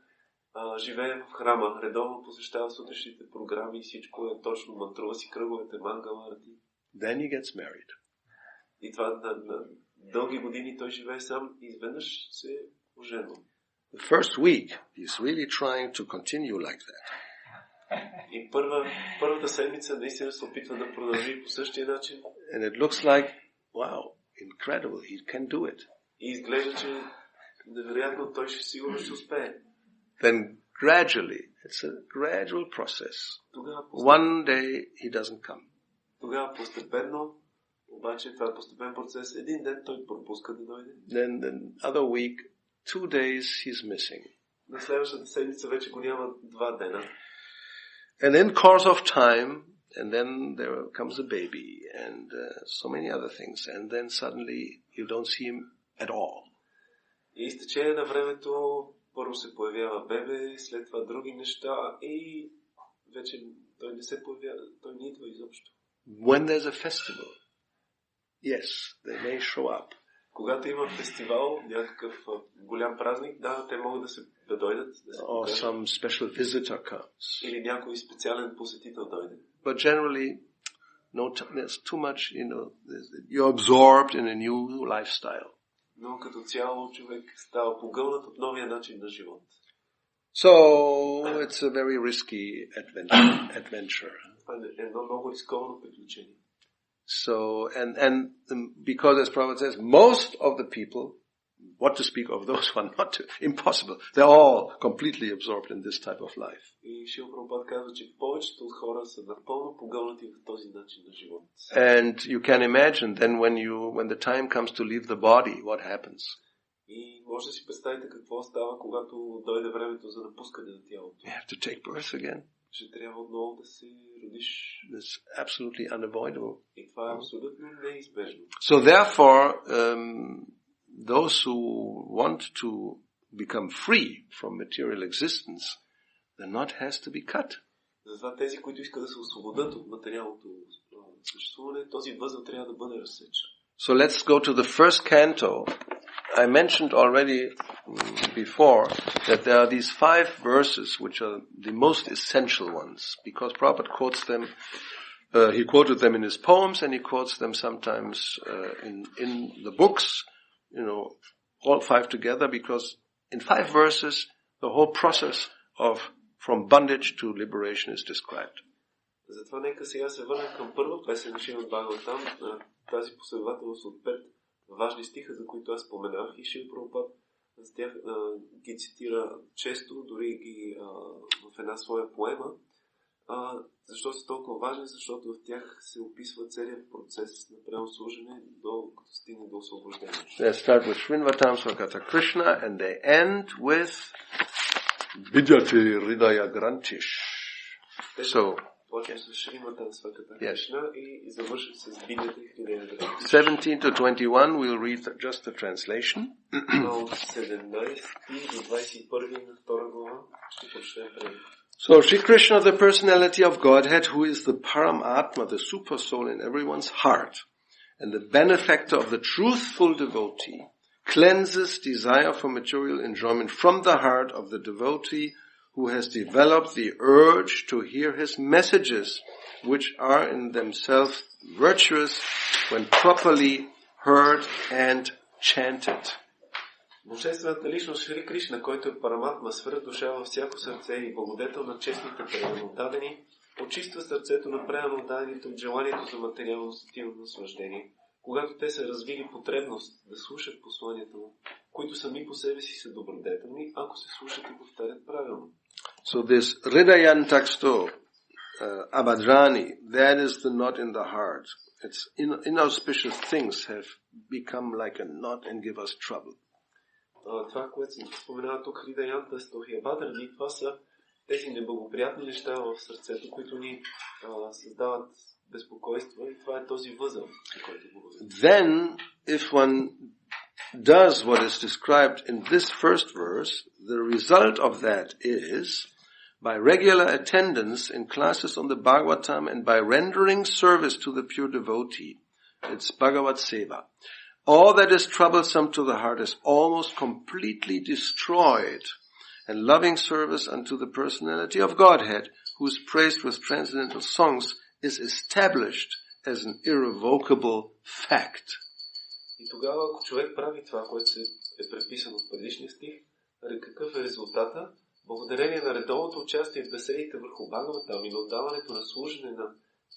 Speaker 2: живее в храма, редовно посещава сутрешните програми и всичко е точно, мантрува си кръговете, Мангаларти.
Speaker 1: Then he gets married.
Speaker 2: И това на дълги години той живее сам и изведнъж се оженва.
Speaker 1: The first week, he's really trying to continue like that.
Speaker 2: И първата седмица наистина се опитва да продължи по същия начин.
Speaker 1: And it looks like, wow, incredible, he can do it.
Speaker 2: И изглежда, че невероятно той сигурно ще успее.
Speaker 1: Then gradually, it's a gradual process. One day he doesn't come.
Speaker 2: Тогава постепенно, обаче това е постепен процес, един ден той пропуска да дойде.
Speaker 1: Then the other week, 2 days he's missing.
Speaker 2: На следващата седмица вече го няма 2 дена.
Speaker 1: And in course of time, and then there comes a baby and so many other things, and then suddenly you don't see him at all.
Speaker 2: И с течение на времето първо се появява бебе, след това други неща и вече той не се появява, той не идва изобщо.
Speaker 1: When there's a festival, Yes, they may show up.
Speaker 2: Когато има фестивал, някакъв голям празник, да, те могат да дойдат. Да се
Speaker 1: or some special visitor comes.
Speaker 2: Или някой специален посетител дойде.
Speaker 1: But generally, there's too much, you're absorbed in a new lifestyle.
Speaker 2: Но като цяло човек става погълнат от новия начин на живот.
Speaker 1: So, it's a very risky adventure.
Speaker 2: Едно много рисковано приключение.
Speaker 1: So, and because as Prabhupada says, most of the people, what to speak of those who are not impossible, they're all completely absorbed in this type of life.
Speaker 2: И Шрила Прабхупада казва, че повечето от хора са напълно погълнати в този начин на живот.
Speaker 1: And you can imagine then when the time comes to leave the body, what happens?
Speaker 2: И може да си представите какво става, когато дойде времето за напускане на тялото.
Speaker 1: You have to take birth again.
Speaker 2: Ще трябва отново да се родиш.
Speaker 1: It's absolutely unavoidable.
Speaker 2: И това е абсолютно неизбежно.
Speaker 1: So therefore, those who want to become free from material existence, the knot has to be cut.
Speaker 2: Затова тези, които искат да се освободят от материалното съществуване, този възел трябва да бъде разсечен.
Speaker 1: So let's go to the first canto. I mentioned already before that there are these 5 verses which are the most essential ones, because Prabhupada quotes them, he quoted them in his poems and he quotes them sometimes in the books, all 5 together, because in 5 verses the whole process of from bondage to liberation is described.
Speaker 2: Затова нека сега се върнем към първа песен на Шримад Бхагаватам, тази последователност от 5 важни стиха, за които аз споменах, и Шрила Прабхупада за тях ги цитира често, дори ги в една своя поема. Защо са толкова важни? Защото в тях се описва целият процес на преослужене, докато стигне до освобождение. They
Speaker 1: start with Srinvatam Swakata Krishna and they end with Vidyate Hridaya Grantish. So,
Speaker 2: почва с Шриматам Сваката Кришна и завършва с Видята Хридая Гранtish.
Speaker 1: 17 to 21 we'll read just the translation.
Speaker 2: От 17 до 21 на втора глава ще прочетем превод.
Speaker 1: So, Sri Krishna, the personality of Godhead, who is the Paramatma, the super soul in everyone's heart, and the benefactor of the truthful devotee, cleanses desire for material enjoyment from the heart of the devotee who has developed the urge to hear his messages, which are in themselves virtuous when properly heard and chanted.
Speaker 2: Божествената личност Шри Кришна, който е Параматма, свръхдуша във всяко сърце и благодетел на честните преданно дадени, очиства сърцето на преданно дадените от желанието за материално сетивно наслаждение, когато те са развили потребност да слушат посланията му, които сами по себе си са добродетелни, ако се слушат и повтарят правилно.
Speaker 1: So this Hridayan Taksto, Abhadrani, that is the knot in the heart. It's inauspicious things have become like a knot and give us trouble.
Speaker 2: Това, което се споменава тук, Хридаян Таксто и Абhadrani, това са тези неблагоприятни неща в сърцето, които ни създават безпокойство, и това е този възел, който говорим.
Speaker 1: Then, if one does what is described in this first verse, the result of that is, by regular attendance in classes on the Bhagavatam and by rendering service to the pure devotee, it's Bhagavat Seva, all that is troublesome to the heart is almost completely destroyed, and loving service unto the personality of Godhead, who is praised with transcendental songs, is established as an irrevocable fact.
Speaker 2: И тогава, ако човек прави това, което е предписано в предишния стих, какъв е резултата? Благодарение на редовното участие в беседите върху Бхагаватам и на отдаването на служене на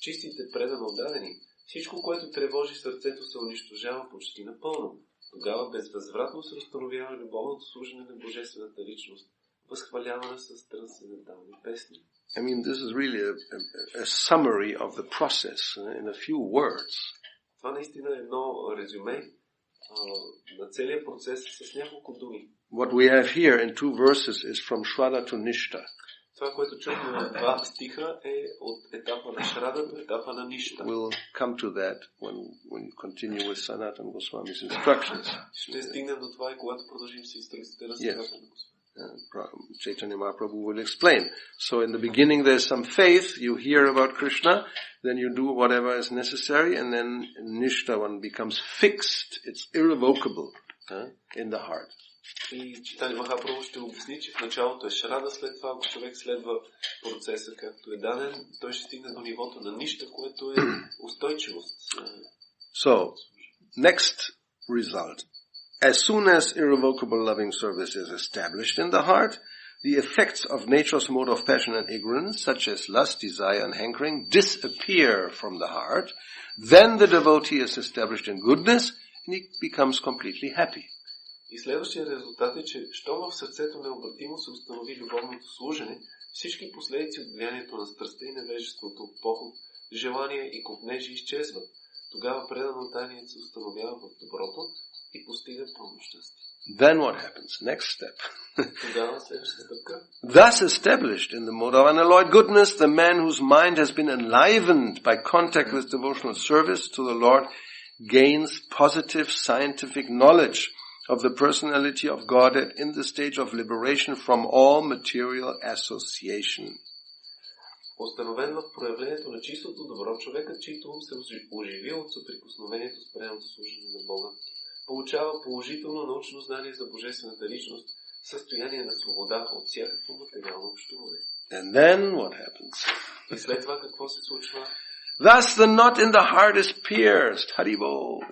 Speaker 2: чистите предано отдадени, всичко, което тревожи сърцето, се унищожава почти напълно. Тогава безвъзвратно се установява любовното служене на Божествената личност, възхвалявана с трансцендентални песни.
Speaker 1: I mean, this is really a summary of the process in a few words.
Speaker 2: Това наистина е едно резюме на целия процес с няколко думи.
Speaker 1: What we have here in 2 verses is from Shraddha to Nishta.
Speaker 2: Това, което чухме на 2 стиха, е от етапа на Шрада до етапа на Ништа.
Speaker 1: We'll come to that when we continue with Sanatana Goswami's instructions.
Speaker 2: Ще стигнем до това и когато продължим с инструкциите на Санатана Госвами.
Speaker 1: Chaitanya Mahaprabhu will explain. So in the beginning there's some faith, you hear about Krishna, then you do whatever is necessary, and then Nishta one becomes fixed, it's irrevocable in the heart.
Speaker 2: И Чайтаня Махапрабху ще обясни, че в началото е шрада, след това, ако човек следва процеса, както е даден, той ще стигне до нивото на нища, което е устойчивост.
Speaker 1: So, next result. As soon as irrevocable loving service is established in the heart, the effects of nature's mode of passion and ignorance, such as lust, desire, and hankering, disappear from the heart. Then the devotee is established in goodness, and he becomes completely happy.
Speaker 2: И следващия резултат е, че щом в сърцето необратимо се установи любовното служене, всички последици от влиянието на страстта и невежеството, поход, желание и ковнежи изчезват. Тогава предан таният се установява в доброто и постига пълно щастие.
Speaker 1: Then what happens? Next step.
Speaker 2: Тогава следващата стъпка.
Speaker 1: Thus established in the mode of unalloyed goodness, the man whose mind has been enlivened by contact with devotional service to the Lord gains positive scientific knowledge of the personality of Godhead in the stage of liberation from all material association.
Speaker 2: Установен в проявлението на чистото добро, човекът, чийто ум се оживил от съприкосновението с преданото служене на Бога, получава положително научно знание за Божествената личност, състояние на свобода от всякакво материално общуване.
Speaker 1: And then what happens?
Speaker 2: И след това какво се случва?
Speaker 1: Thus the knot in the heart is pierced. Haribol.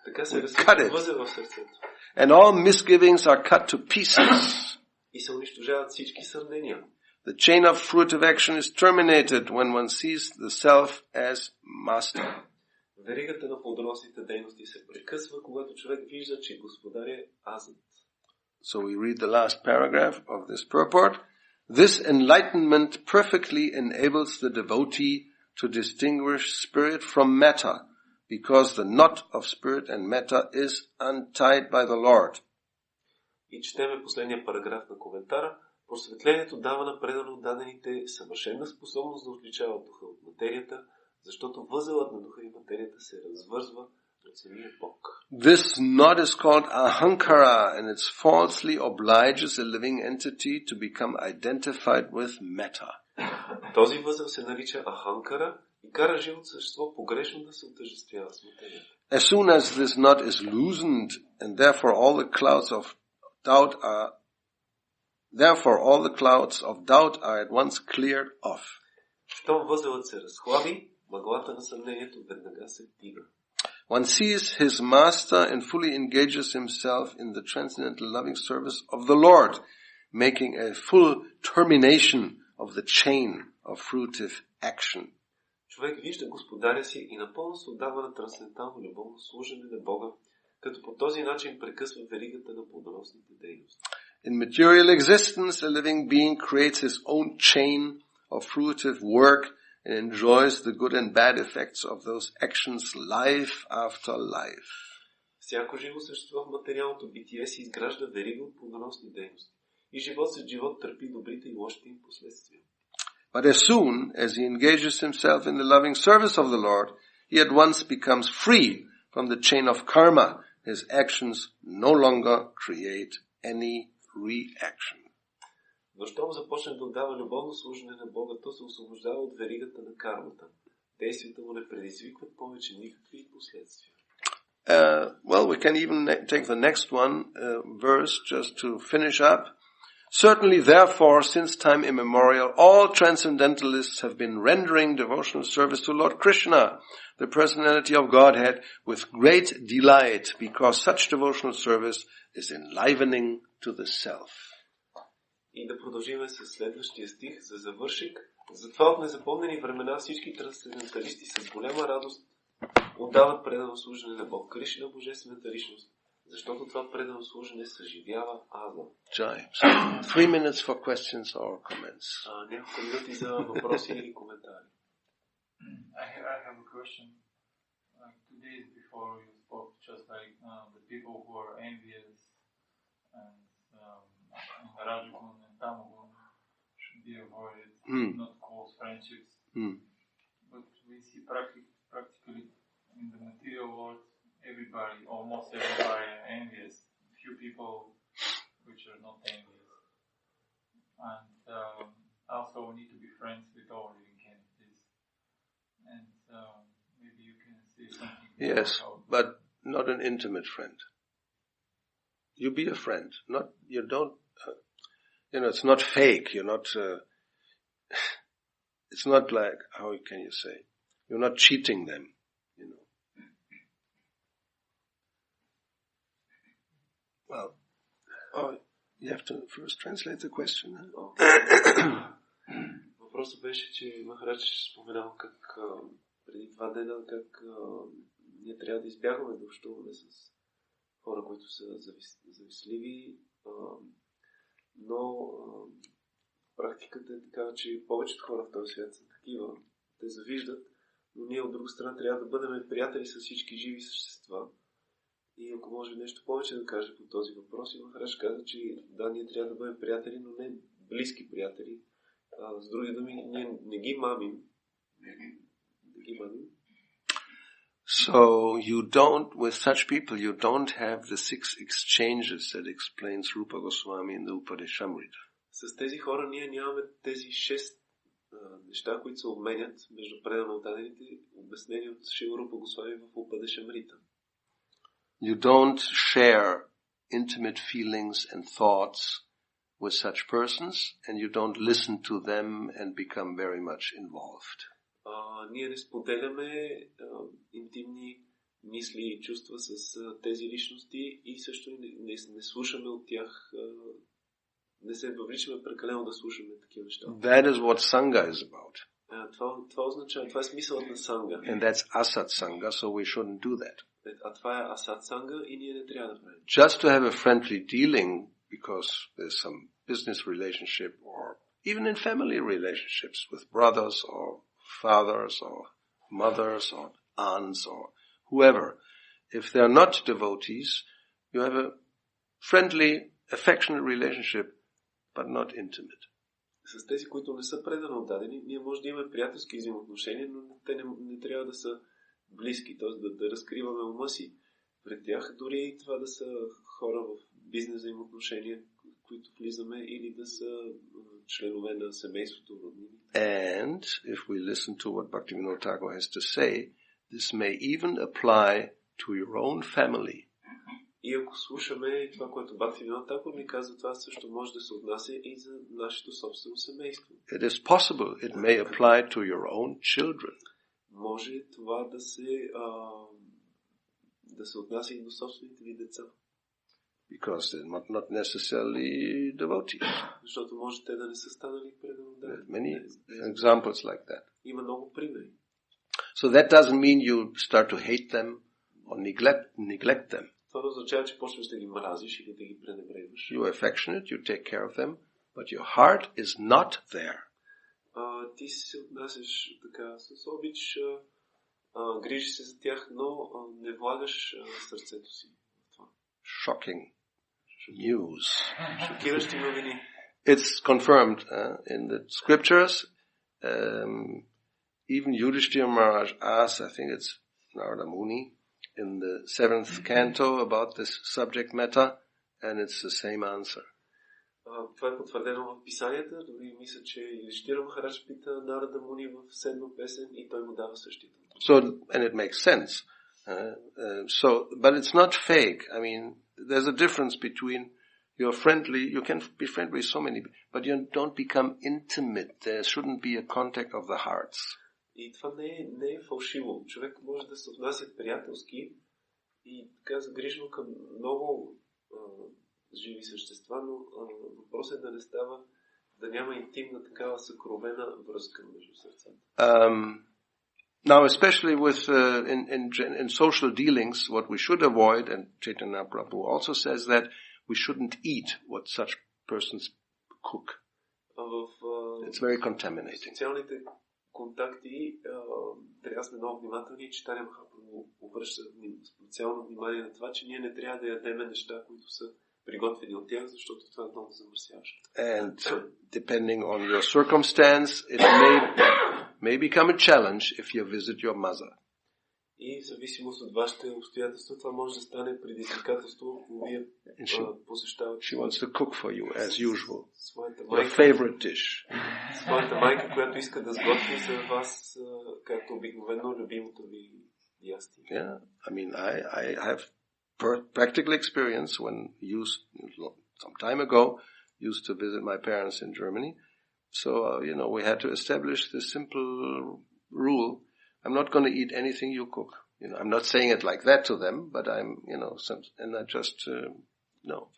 Speaker 2: Така се разкъсва възел в сърцето.
Speaker 1: And all misgivings are cut to pieces.
Speaker 2: И се унищожават всички съмнения.
Speaker 1: The chain of fruitive action is terminated when one sees the self as master.
Speaker 2: Веригата на плодоносните дейности се прекъсва, когато човек вижда, че Господар е азът.
Speaker 1: So we read the last paragraph of this purport. This enlightenment perfectly enables the devotee to distinguish spirit from matter, because the knot of spirit and matter is untied by the Lord.
Speaker 2: И четеме последния параграф на коментара. Просветлението дава на предано дадените съвършена способност да отличава духа от материята, защото възелът на духа и материята се развързва от самия Бог.
Speaker 1: This knot is called ahankara, and it falsely obliges a living entity to become identified with matter.
Speaker 2: Този възел се нарича аханкара и кара живото същество погрешно да се отъждествява с материята.
Speaker 1: As soon as this knot is loosened, and therefore all the clouds of doubt are at once cleared off.
Speaker 2: Щом възелът се разхлаби, мъглата на съмнението веднага се вдига.
Speaker 1: One sees his master and fully engages himself in the transcendental loving service of the Lord, making a full termination of the chain of fruitive action.
Speaker 2: Човек вижда Господаря си и напълно се отдава на трансцендентално любовно служене на Бога, като по този начин прекъсва веригата на плодоносните дейности.
Speaker 1: In material existence, a living being creates his own chain of fruitive work and enjoys the good and bad effects of those actions life after life.
Speaker 2: Всяко живо същество в материалното битие си изгражда верига от плодоносни дейности и живот след живот търпи добрите и лошите им последствия.
Speaker 1: But as soon as he engages himself in the loving service of the Lord, he at once becomes free from the chain of karma. His actions no longer create any reaction.
Speaker 2: Но щом започне да отдава любовно служене на Бога, то се освобождава от веригата на кармата. Действията му не предизвикват повече никакви последствия.
Speaker 1: Well, we can even take the next verse just to finish up. Certainly, therefore, since time immemorial, all transcendentalists have been rendering devotional service to Lord Krishna, the personality of Godhead, with great delight, because such devotional service is enlivening to the self.
Speaker 2: И да продължим с следващия стих за завършик. Затова от незапомнени времена всички трансценденталисти с голяма радост отдават предано служене на Бог Кришна, Божествената личност, защото това предано служене съживява Аза.
Speaker 1: Jai. 3 minutes for questions or comments.
Speaker 2: Няколко минути за въпроси или коментари.
Speaker 3: I have a question. 2 days before you spoke, just like the people who are envious and Rajagun and Tamagun should be avoided, not close friendships. But we see practically in the material world, everybody, almost everybody, are envious. Few people which are not envious. And also we need to be friends with all living entities. And maybe you can say something.
Speaker 1: Yes, but not an intimate friend. You be a friend. You don't, it's not fake. You're not, it's not like, how can you say? You're not cheating them, Well, you have to first translate the question.
Speaker 2: Въпросът беше, че Махарадж споменал как преди 2 дена, как ние трябва да избягваме да общуваме с хора, които са завистливи, но практиката е такава, че повечето хора в този свят са такива. Те завиждат, но ние от друга страна трябва да бъдем приятели с всички живи същества. И ако може нещо повече да каже по този въпрос, и Махарадж каза, че да, ние трябва да бъдем приятели, но не близки приятели. С други думи, ние не ги мамим.
Speaker 1: So you don't, with such people, you don't have the 6 exchanges that explains Rupa Goswami in the Upadeshamrita.
Speaker 2: С тези хора ние нямаме тези 6 неща, които се обменят между предано дадените, обяснени от Шрила Рупа Госвами в Упадешамрита.
Speaker 1: You don't share intimate feelings and thoughts with such persons, and you don't listen to them and become very much involved.
Speaker 2: Ние не споделяме интимни мисли и чувства с тези личности и също не слушаме от тях, не се въвличаме прекалено да слушаме такива неща.
Speaker 1: That is what Sangha is about.
Speaker 2: Това означава, това е смисълът на Санга.
Speaker 1: And that's Asat Sangha, so we shouldn't do that.
Speaker 2: А това е Асат Санга и ние не трябва да правим.
Speaker 1: Just to have a friendly dealing because there's some business relationship or even in family relationships with brothers or fathers or mothers or aunts or whoever. If they are not devotees, you have a friendly, affectionate relationship, but not intimate.
Speaker 2: С тези, които не са предано отдадени, ние може да имаме приятелски взаимоотношения, но те не трябва да са близки, т.е. да разкриваме ума си пред тях, дори и това да са хора в бизнес взаимоотношения, които влизаме, или да са членове на семейството, роднини.
Speaker 1: And if we listen to what Bhaktivinoda Thakur has to say, this may even apply to your own family.
Speaker 2: И ако слушаме това, което Бхактивинода Тхакур ни казва, това също може да се отнася и за нашето собствено семейство.
Speaker 1: It is possible. It may apply to your own children.
Speaker 2: Може това да се отнася и до собствените ви деца.
Speaker 1: Because they're not necessarily devotees.
Speaker 2: Защото може те да не са станали предано дадени.
Speaker 1: Many examples like that.
Speaker 2: Има много примери.
Speaker 1: So that doesn't mean you start to hate them or neglect them.
Speaker 2: Това означава, че почваш да ги мразиш или да ги пренебрегваш.
Speaker 1: You are affectionate, you take care of them, but your heart is not there.
Speaker 2: Ти се отнасяш така с обич, грижиш се за тях, но не влагаш сърцето си в това.
Speaker 1: Shocking news.
Speaker 2: Шокиращи новини.
Speaker 1: It's confirmed in the scriptures. Even Yudhishthira Maharaj asked, I think it's Narada Muni, in the 7th canto about this subject matter, and it's the same answer.
Speaker 2: Това е потвърдено в писанията, дори мисля, че Юдхиштира Махарадж пита Нарада Муни в 7 песен и той му дава същите.
Speaker 1: So, and it makes sense. But it's not fake. I mean, there's a difference between you're friendly, you can be friendly with so many, but you don't become intimate. There shouldn't be a contact of the hearts.
Speaker 2: И това не е фалшиво. Човек може да се отнася приятелски и така загрижено към много живи същества, но въпросът е да не става, да няма интимна такава съкровена връзка между сърцата.
Speaker 1: Now, especially with in social dealings, what we should avoid, and Chaitanya Prabhu also says that we shouldn't eat what such persons cook. It's very contaminating.
Speaker 2: Социалните контакти трябва да сме много внимателни, че Чайтания Махапрабху обръща специално внимание на това, че ние не трябва да ядеме неща, които са приготвени от тях, защото това е много замърсяващо.
Speaker 1: And depending on your circumstance, it may become a challenge if you visit your mother.
Speaker 2: И в зависимост от вашите обстоятелства, това може да стане предизвикателство, вие посещавате.
Speaker 1: She wants to cook for you, as usual.
Speaker 2: Своята
Speaker 1: Your
Speaker 2: майка,
Speaker 1: favorite dish.
Speaker 2: своята майка, която иска да сготви за вас, както обикновено, любимото ви ястие.
Speaker 1: Yeah, I mean, I have practical experience when some time ago, used to visit my parents in Germany. So, we had to establish this simple rule. I'm not going to eat anything you cook. I'm not saying it like that to them, but and I just, no.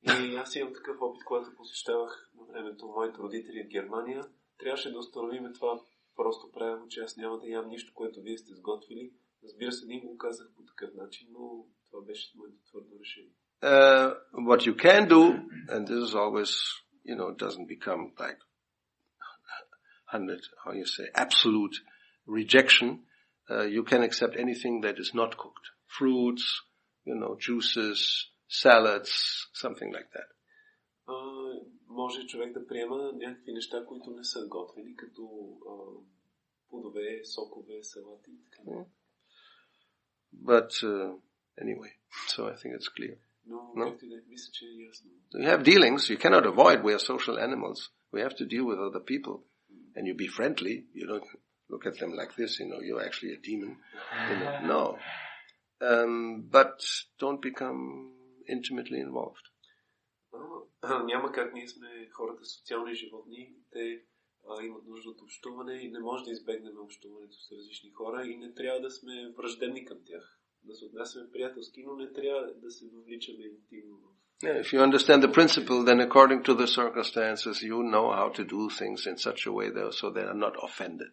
Speaker 2: И аз имам такъв опит, когато посещавах на времето моите родители в Германия. Трябваше да установим това просто правило, че аз няма да ям нищо, което вие сте сготвили. Разбира се, не го казах по такъв начин, но това беше моето твърдо решение.
Speaker 1: What you can do, and this is always, it doesn't become like absolute rejection. You can accept anything that is not cooked. Fruits, juices, salads, something like that.
Speaker 2: Може човек да приема някакви неща, които не са готвени, като плодове, сокове, салати и така.
Speaker 1: But anyway, so I think it's clear.
Speaker 2: No? Мисля, че е ясно.
Speaker 1: You have dealings. You cannot avoid. We are social animals. We have to deal with other people. And you be friendly. You don't look at them like this, you're actually a demon. No. But don't become intimately involved.
Speaker 2: Няма как, ние сме хората социални животни. Те имат нужда от общуване и не може да избегнем общуването с различни хора и не трябва да сме враждебни към тях. Да се отнасяме приятелски, но не трябва да се въвличаме интимно.
Speaker 1: Yeah, if you understand the principle, then according to the circumstances, you know how to do things in such a way so they are not offended.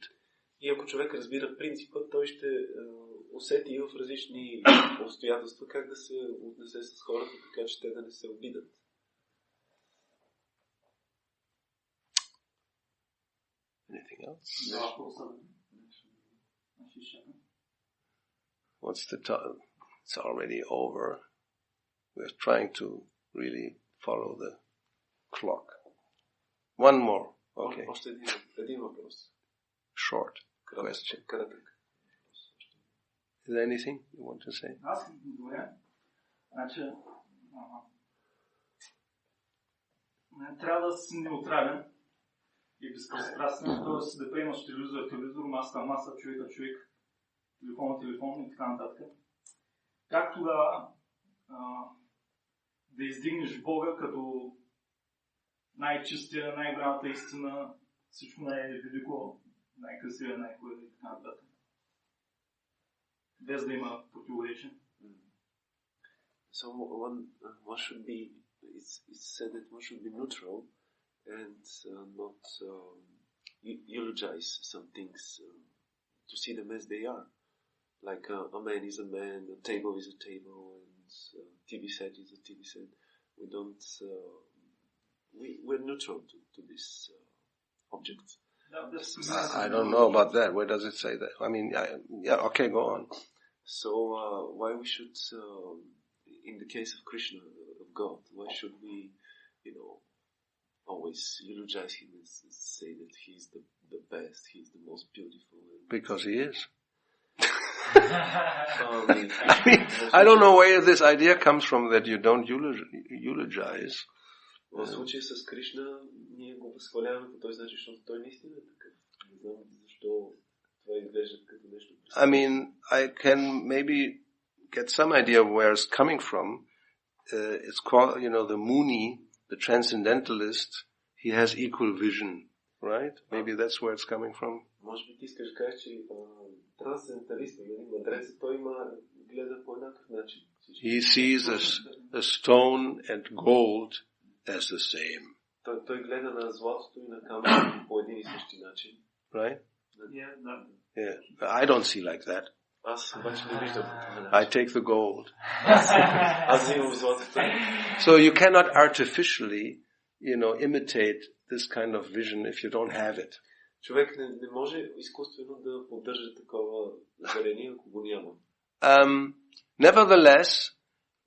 Speaker 2: И ако човек разбира принципа, той ще усети в различни обстоятелства как да се отнесе с хората, така че те да не се обидат.
Speaker 1: Anything else? What's the time? It's already over. We're trying to really follow the clock. One more. Okay.
Speaker 2: Един въпрос.
Speaker 1: Short question. Is there anything you want to say?
Speaker 4: Аз съм добре. Значи, трябва да си неутрален и безпристрастен, т.е. да приемаш телевизор, маса, човек, телефон и така нататък. Как тогава да издигнеш Бога като най-чистия, най-голямата истина, всичко най-велико, най-красивия, най-хубавия и така нататък? Без да има противоречие.
Speaker 2: So one should be, it's said that one should be neutral and not eulogize some things, to see them as they are. Like a man is a man, a table is a table, and TV set is a TV set. We don't, we're neutral to these objects.
Speaker 1: I don't know about that. Where does it say that? I mean, okay, go on.
Speaker 2: So why we should, in the case of Krishna, of God, why should we, always eulogize him and say that he's the best, he's the most beautiful?
Speaker 1: Because he is. I don't know where this idea comes from that you don't eulogize.
Speaker 2: В случая с Кришна ние го възхваляваме по този начин, защото той наистина е такъв. Не знам защо това изглежда като нещо.
Speaker 1: I mean, I can maybe get some idea of where it's coming from. It's called, the Muni, the transcendentalist, he has equal vision, right? Maybe that's where it's coming from.
Speaker 2: Може би ти искаш да кажеш, че трансценденталистът, мъдрецът, той гледа по еднакъв начин.
Speaker 1: He sees a stone and gold as the same.
Speaker 2: Той гледа на златото и на камъка по един и същи начин.
Speaker 1: Right?
Speaker 2: Yeah.
Speaker 1: I don't see like that.
Speaker 2: Аз обаче не виждам.
Speaker 1: I take the gold.
Speaker 2: Аз взимам златото.
Speaker 1: So you cannot artificially, imitate this kind of vision if you don't have it.
Speaker 2: Човек не може изкуствено да поддържа такова зрение, ако го няма.
Speaker 1: Nevertheless,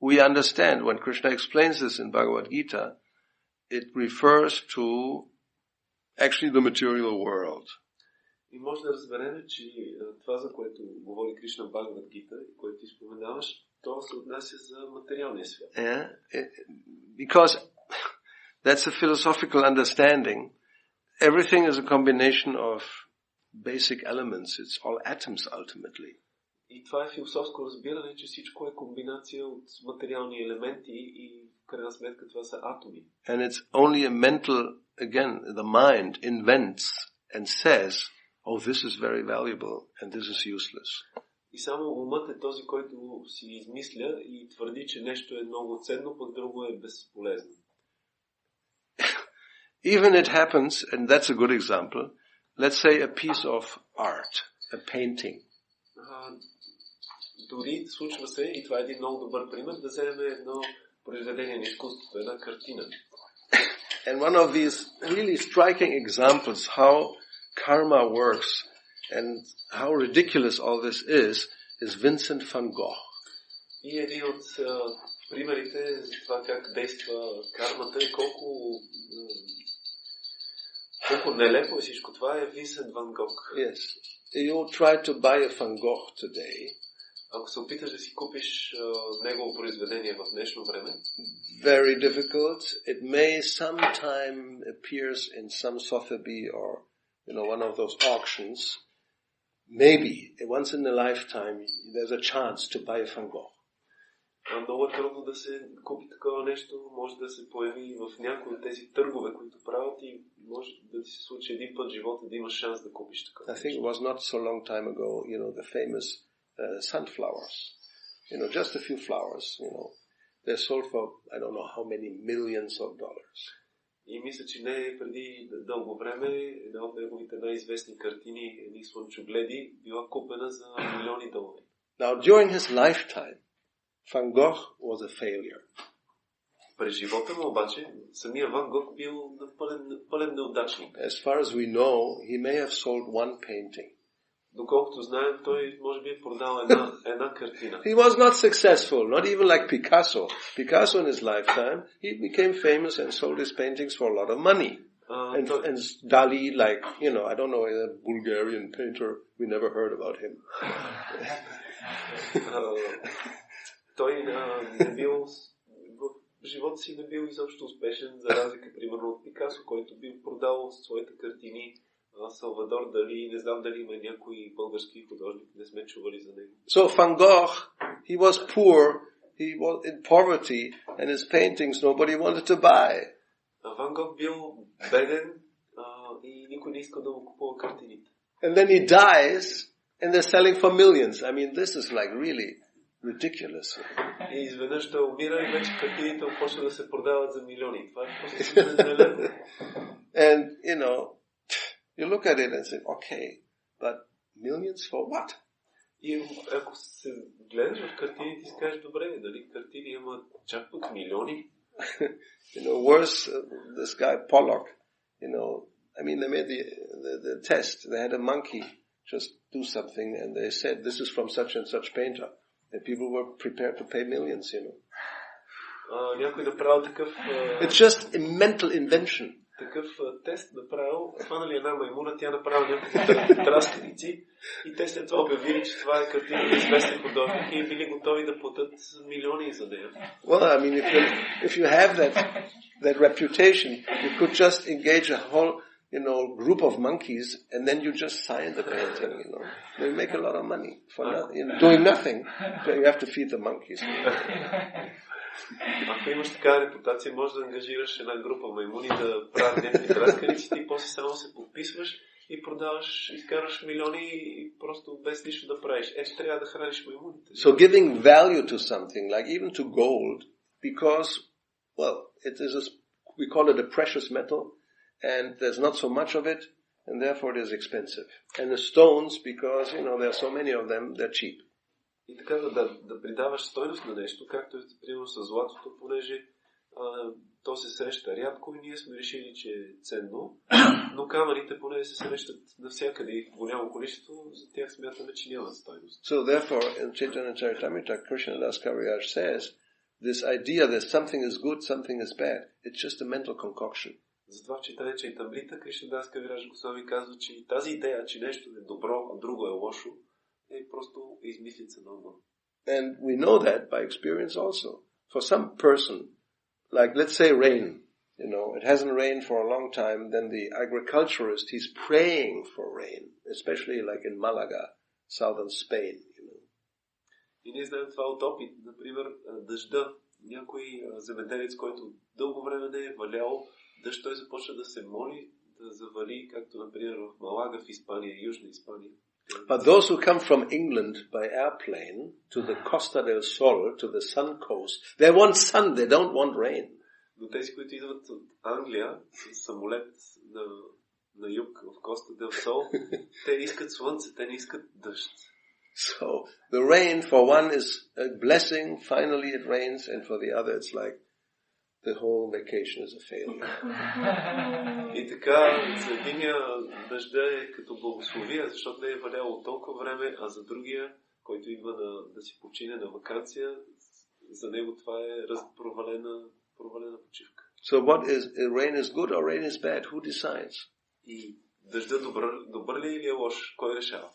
Speaker 1: we understand when Krishna explains this in Bhagavad Gita, it refers to actually the material world.
Speaker 2: И може да разберем, че това, за което говори Кришна в Бхагавад Гита, и което ти споменаваш, то се отнася за материалния свят.
Speaker 1: Yeah? Because that's a philosophical understanding. Everything is a combination of basic elements. It's all atoms ultimately.
Speaker 2: И това е философско разбиране, че всичко е комбинация от материални елементи и в крайна сметка това са атоми.
Speaker 1: And it's only a mental, again, the mind invents and says, oh, this is very valuable and this is useless.
Speaker 2: И само умът е този, който си измисля и твърди, че нещо е много ценно, пък друго е безполезно.
Speaker 1: Even it happens, and that's a good example, let's say a piece of art, a painting.
Speaker 2: Дори случва се, и това е един много добър пример, да вземем едно произведение на изкуството, една картина.
Speaker 1: And one of these really striking examples how karma works and how ridiculous all this is Vincent van Gogh.
Speaker 2: И един от примерите за това как действа кармата и колко нелепо е всичко това е Винсент Ван Гог.
Speaker 1: Yes. You try to buy a Van Gogh today.
Speaker 2: Ако се опиташ да си купиш негово произведение в днешно време,
Speaker 1: very difficult. It may sometime appears in some Sotheby or, one of those auctions. Maybe, once in a lifetime, there's a chance to buy a Van Gogh.
Speaker 2: Много е трудно да се купи такова нещо, може да се появи в някои от тези търгове, които правят и може да ти се случи един път в живота да имаш шанс да купиш такова.
Speaker 1: I think it was not so long time ago, the famous sunflowers. Just a few flowers, they're sold for, I don't know how many millions of dollars.
Speaker 2: И мисля, че не преди дълго време една от неговите най-известни картини, едни слънчогледи, била купена за милиони долари.
Speaker 1: Now, during his lifetime, Van Gogh was a failure.
Speaker 2: През живота му обаче, самия Ван Гог бил пълен неудачник.
Speaker 1: As far as we know, he may have sold one painting.
Speaker 2: Доколкото знаем, той може би е продал една картина.
Speaker 1: He was not successful, not even like Picasso. Picasso in his lifetime, he became famous and sold his paintings for a lot of money. And Dali, like, I don't know, a Bulgarian painter, we never heard about him.
Speaker 2: Той не бил, в живота си не бил изобщо успешен, за разлика, примерно, от Пикасо, който бил продал своите картини. Салвадор Дали, не знам дали има някой български художник, не сме чували за него.
Speaker 1: So Van Gogh, he was poor, he was in poverty, and his paintings nobody wanted to buy.
Speaker 2: Ван Гог бил беден и никой не искал да му купува картините.
Speaker 1: And then he dies, and they're selling for millions. I mean, this is like really ridiculous.
Speaker 2: И изведнъж той умира и вече картините почва да се продават за милиони. Това е просто нелепо.
Speaker 1: And, you look at it and say, okay, but millions for what?
Speaker 2: И ако се гледаш в картините и си кажеш, добре, дали картини имат чак пък милиони?
Speaker 1: Worse, this guy Pollock, I mean, they made the test. They had a monkey just do something and they said, this is from such and such painter. And people were prepared to pay millions,
Speaker 2: Някой направил такъв...
Speaker 1: It's just a mental invention.
Speaker 2: Такъв тест направил, хванали една маймуна, тя направила някакви траскавици и те след това обявили, че това е картина на известен художник и били готови да платят милиони за нея.
Speaker 1: Well, I mean, if you have that reputation, you could just engage a whole, group of monkeys and then you just sign the painting, They make a lot of money for doing nothing. So you have to feed the monkeys.
Speaker 2: Ако имаш такава репутация, можеш да ангажираш една група маймуни да правят някакви траскавици, ти после само се подписваш и продаваш, изкараш милиони и просто без нищо да правиш. Трябва да храниш маймуните.
Speaker 1: So giving value to something, like even to gold, because, it is we call it a precious metal, and there's not so much of it, and therefore it is expensive. And the stones, because, there are so many of them, they're cheap.
Speaker 2: И така да придаваш стойност на нещо, както е примерно с златото, понеже то се среща рядко и ние сме решили, че е ценно, но камъните поне се срещат навсякъде и в голямо количество, за тях смятаме, че нямат стойност.
Speaker 1: So therefore, in Chaitanya Charitamrita, Krishnadas Kaviraj says, this idea that something is good, something is bad, it's just a mental concoction.
Speaker 2: Затова в Чайтаня Чайтамрита Кришнадас Кавирадж Госвами казва, че тази идея, че нещо е добро, а друго е лошо, е просто измислица на ума.
Speaker 1: And we know that by experience also. For some person, like let's say rain, it hasn't rained for a long time, then the agriculturist, he's praying for rain, especially like in Malaga, southern Spain,
Speaker 2: И ние знаем това от опит. Например, дъжда. Някой земеделец, който дълго време не е валял, дъжд той започва да се моли, да завали, както например в Малага в Испания, Южна Испания.
Speaker 1: But those who come from England by airplane to the Costa del Sol, to the sun coast, they want sun, they don't want rain.
Speaker 2: Но тези, които идват от Англия с самолет на юг в Коста дел Сол, те искат слънце, те не искат дъжд.
Speaker 1: So the rain for one is a blessing, finally it rains, and for the other it's like the whole vacation is a failure.
Speaker 2: И така, за единия дъжда е като благословия, защото не е валяло толкова време, а за другия, който идва да си почине на ваканция, за него това е провалена почивка.
Speaker 1: So what is, rain is good or rain is bad? Who decides?
Speaker 2: И дъжда добър ли или е лош? Кой решава?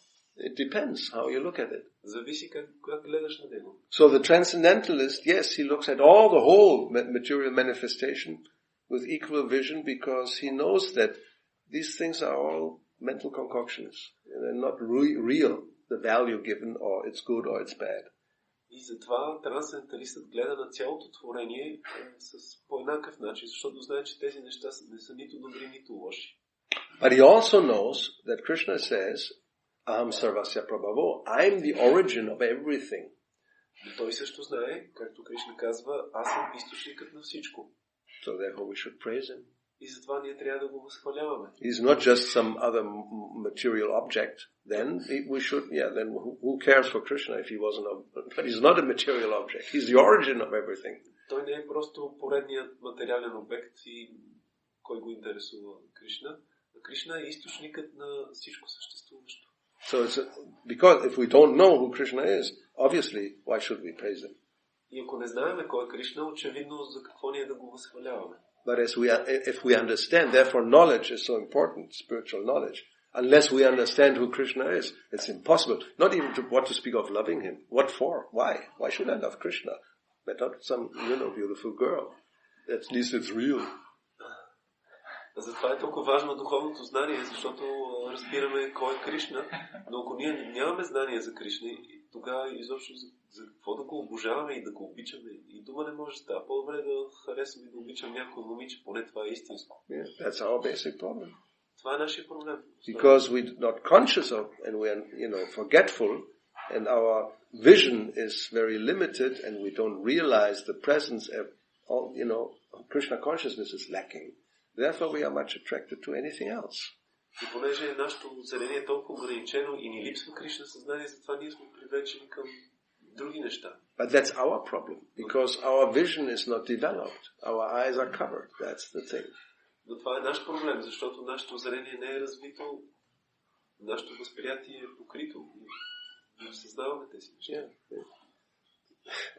Speaker 1: It depends how you look at it.
Speaker 2: Зависи как гледаш на него.
Speaker 1: So the transcendentalist, yes, he looks at all the whole material manifestation with equal vision because he knows that these things are all mental concoctions. They're not real, the value given, or it's good or it's bad.
Speaker 2: И затова трансценденталистът гледа на цялото творение по еднакъв начин, защото знае, че тези неща не са нито добри, нито лоши.
Speaker 1: But he also knows that Krishna says, Aham sarvasya prabhavo, I'm the origin of everything.
Speaker 2: Но той също знае, както Кришна казва, аз съм източникът на всичко.
Speaker 1: So therefore we should praise him.
Speaker 2: И затова ние трябва да го възхваляваме.
Speaker 1: He's not just some other material object. Then we should, then who cares for Krishna if he wasn't but he's not a material object. He's the origin of everything.
Speaker 2: Той не е просто поредният материален обект и кой го интересува Кришна. Кришна е източникът на всичко съществуващо.
Speaker 1: So because if we don't know who Krishna is, obviously, why should we praise him?
Speaker 2: И ако не знаем кой е Кришна, очевидно за какво ние да го възхваляваме.
Speaker 1: But if we understand, therefore knowledge is so important, spiritual knowledge. Unless we understand who Krishna is, it's impossible. Not even what to speak of loving him. What for? Why? Why should I love Krishna? But not some, beautiful girl. At least it's real.
Speaker 2: Затова е толкова важно духовното знание, защото разбираме кой е Кришна, но ако ние нямаме знание за Кришна, тогава изобщо за какво да го обожаваме и да го обичаме. И дума не може да става. По-добре да харесвам и да обичам някой момиче, поне това е истинско.
Speaker 1: Yeah, that's our basic problem.
Speaker 2: Това е нашия проблем.
Speaker 1: Because we're not conscious of, and we're, forgetful, and our vision is very limited, and we don't realize the presence of, Krishna consciousness is lacking. Therefore we are much attracted to anything else.
Speaker 2: И понеже нашето зрение е толкова ограничено и ни липсва Кришна съзнание, затова ние сме привлечени към други неща.
Speaker 1: But that's our problem, because our vision is not developed. Our eyes are covered. That's the thing.
Speaker 2: Но това е наш проблем, защото нашето зрение не е развито, нашето възприятие е покрито. И не съзнаваме тези неща.
Speaker 1: Yeah.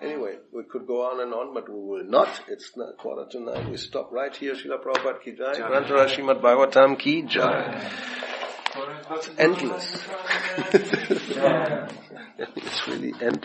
Speaker 1: Anyway, we could go on, but we will not. It's not 8:45. We stop right here. Srila Prabhupada ki jai. Grantara Srimad Bhagavatam ki jai. Endless. It's really endless.